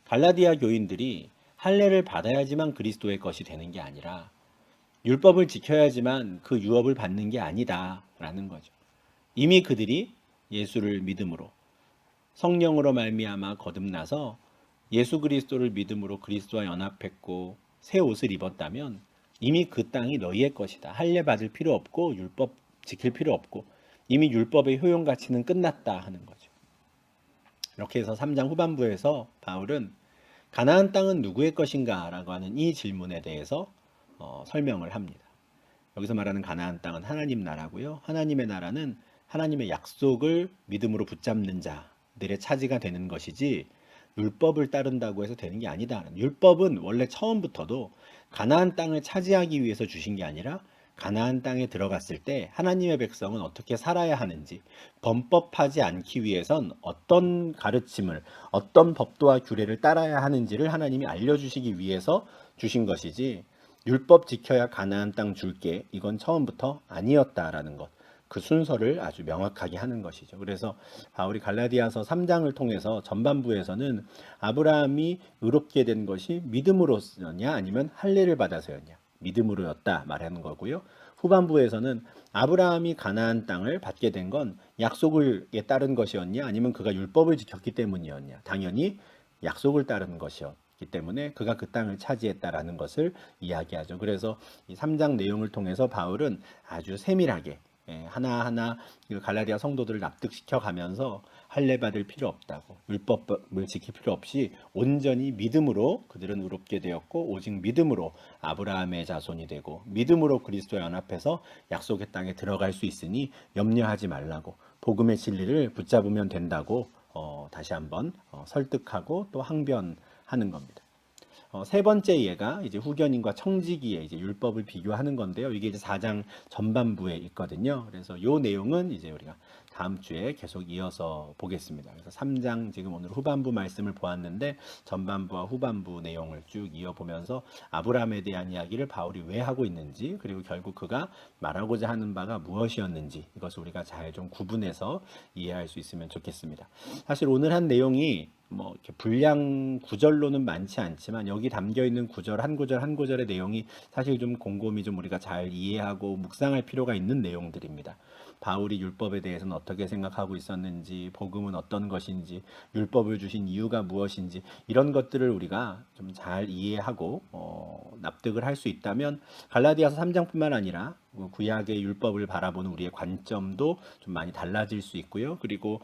S1: 갈라디아 교인들이 할례를 받아야지만 그리스도의 것이 되는 게 아니라 율법을 지켜야지만 그 유업을 받는 게 아니다라는 거죠. 이미 그들이 예수를 믿음으로 성령으로 말미암아 거듭나서 예수 그리스도를 믿음으로 그리스도와 연합했고 새 옷을 입었다면 이미 그 땅이 너희의 것이다. 할례 받을 필요 없고 율법 지킬 필요 없고 이미 율법의 효용 가치는 끝났다 하는 거죠. 이렇게 해서 3장 후반부에서 바울은 가나안 땅은 누구의 것인가 라고 하는 이 질문에 대해서 설명을 합니다. 여기서 말하는 가나안 땅은 하나님 나라고요. 하나님의 나라는 하나님의 약속을 믿음으로 붙잡는 자들의 차지가 되는 것이지 율법을 따른다고 해서 되는 게 아니다. 율법은 원래 처음부터도 가나안 땅을 차지하기 위해서 주신 게 아니라 가나안 땅에 들어갔을 때 하나님의 백성은 어떻게 살아야 하는지, 범법하지 않기 위해선 어떤 가르침을, 어떤 법도와 규례를 따라야 하는지를 하나님이 알려주시기 위해서 주신 것이지, 율법 지켜야 가나안 땅 줄게, 이건 처음부터 아니었다라는 것. 그 순서를 아주 명확하게 하는 것이죠. 그래서 바울이 갈라디아서 3장을 통해서 전반부에서는 아브라함이 의롭게 된 것이 믿음으로였냐 아니면 할례를 받아서였냐, 믿음으로였다 말하는 거고요. 후반부에서는 아브라함이 가나안 땅을 받게 된 건 약속에 따른 것이었냐 아니면 그가 율법을 지켰기 때문이었냐, 당연히 약속을 따른 것이었기 때문에 그가 그 땅을 차지했다라는 것을 이야기하죠. 그래서 이 3장 내용을 통해서 바울은 아주 세밀하게 하나하나 갈라디아 성도들을 납득시켜 가면서 할례 받을 필요 없다고, 율법을 지킬 필요 없이 온전히 믿음으로 그들은 의롭게 되었고, 오직 믿음으로 아브라함의 자손이 되고, 믿음으로 그리스도와 연합해서 약속의 땅에 들어갈 수 있으니 염려하지 말라고, 복음의 진리를 붙잡으면 된다고 다시 한번 설득하고 또 항변하는 겁니다. 세 번째 예가 이제 후견인과 청지기의 이제 율법을 비교하는 건데요. 이게 이제 4장 전반부에 있거든요. 그래서 요 내용은 이제 우리가 다음 주에 계속 이어서 보겠습니다. 그래서 3장 지금 오늘 후반부 말씀을 보았는데 전반부와 후반부 내용을 쭉 이어보면서 아브라함에 대한 이야기를 바울이 왜 하고 있는지, 그리고 결국 그가 말하고자 하는 바가 무엇이었는지, 이것을 우리가 잘 좀 구분해서 이해할 수 있으면 좋겠습니다. 사실 오늘 한 내용이 뭐 이렇게 분량 구절로는 많지 않지만 여기 담겨 있는 구절 한 구절 한 구절의 내용이 사실 좀 곰곰이 좀 우리가 잘 이해하고 묵상할 필요가 있는 내용들입니다. 바울이 율법에 대해서는 어떻게 생각하고 있었는지, 복음은 어떤 것인지, 율법을 주신 이유가 무엇인지, 이런 것들을 우리가 좀 잘 이해하고 납득을 할 수 있다면 갈라디아서 3장뿐만 아니라 구약의 율법을 바라보는 우리의 관점도 좀 많이 달라질 수 있고요. 그리고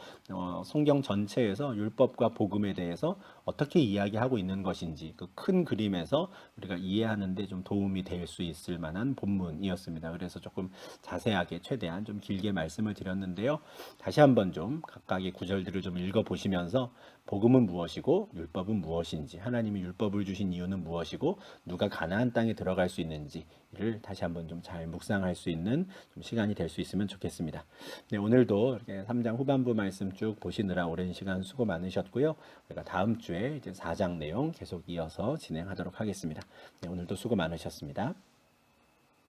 S1: 성경 전체에서 율법과 복음에 대해서 어떻게 이야기하고 있는 것인지 그 큰 그림에서 우리가 이해하는 데 좀 도움이 될 수 있을 만한 본문이었습니다. 그래서 조금 자세하게 최대한 좀 길게 말씀을 드렸는데요. 다시 한번 좀 각각의 구절들을 좀 읽어 보시면서 복음은 무엇이고 율법은 무엇인지, 하나님이 율법을 주신 이유는 무엇이고 누가 가나안 땅에 들어갈 수 있는지를 다시 한번 좀 잘 묵상할 수 있는 좀 시간이 될 수 있으면 좋겠습니다. 네, 오늘도 이렇게 3장 후반부 말씀 쭉 보시느라 오랜 시간 수고 많으셨고요. 우리가 다음 주에 이제 4장 내용 계속 이어서 진행하도록 하겠습니다. 네, 오늘도 수고 많으셨습니다.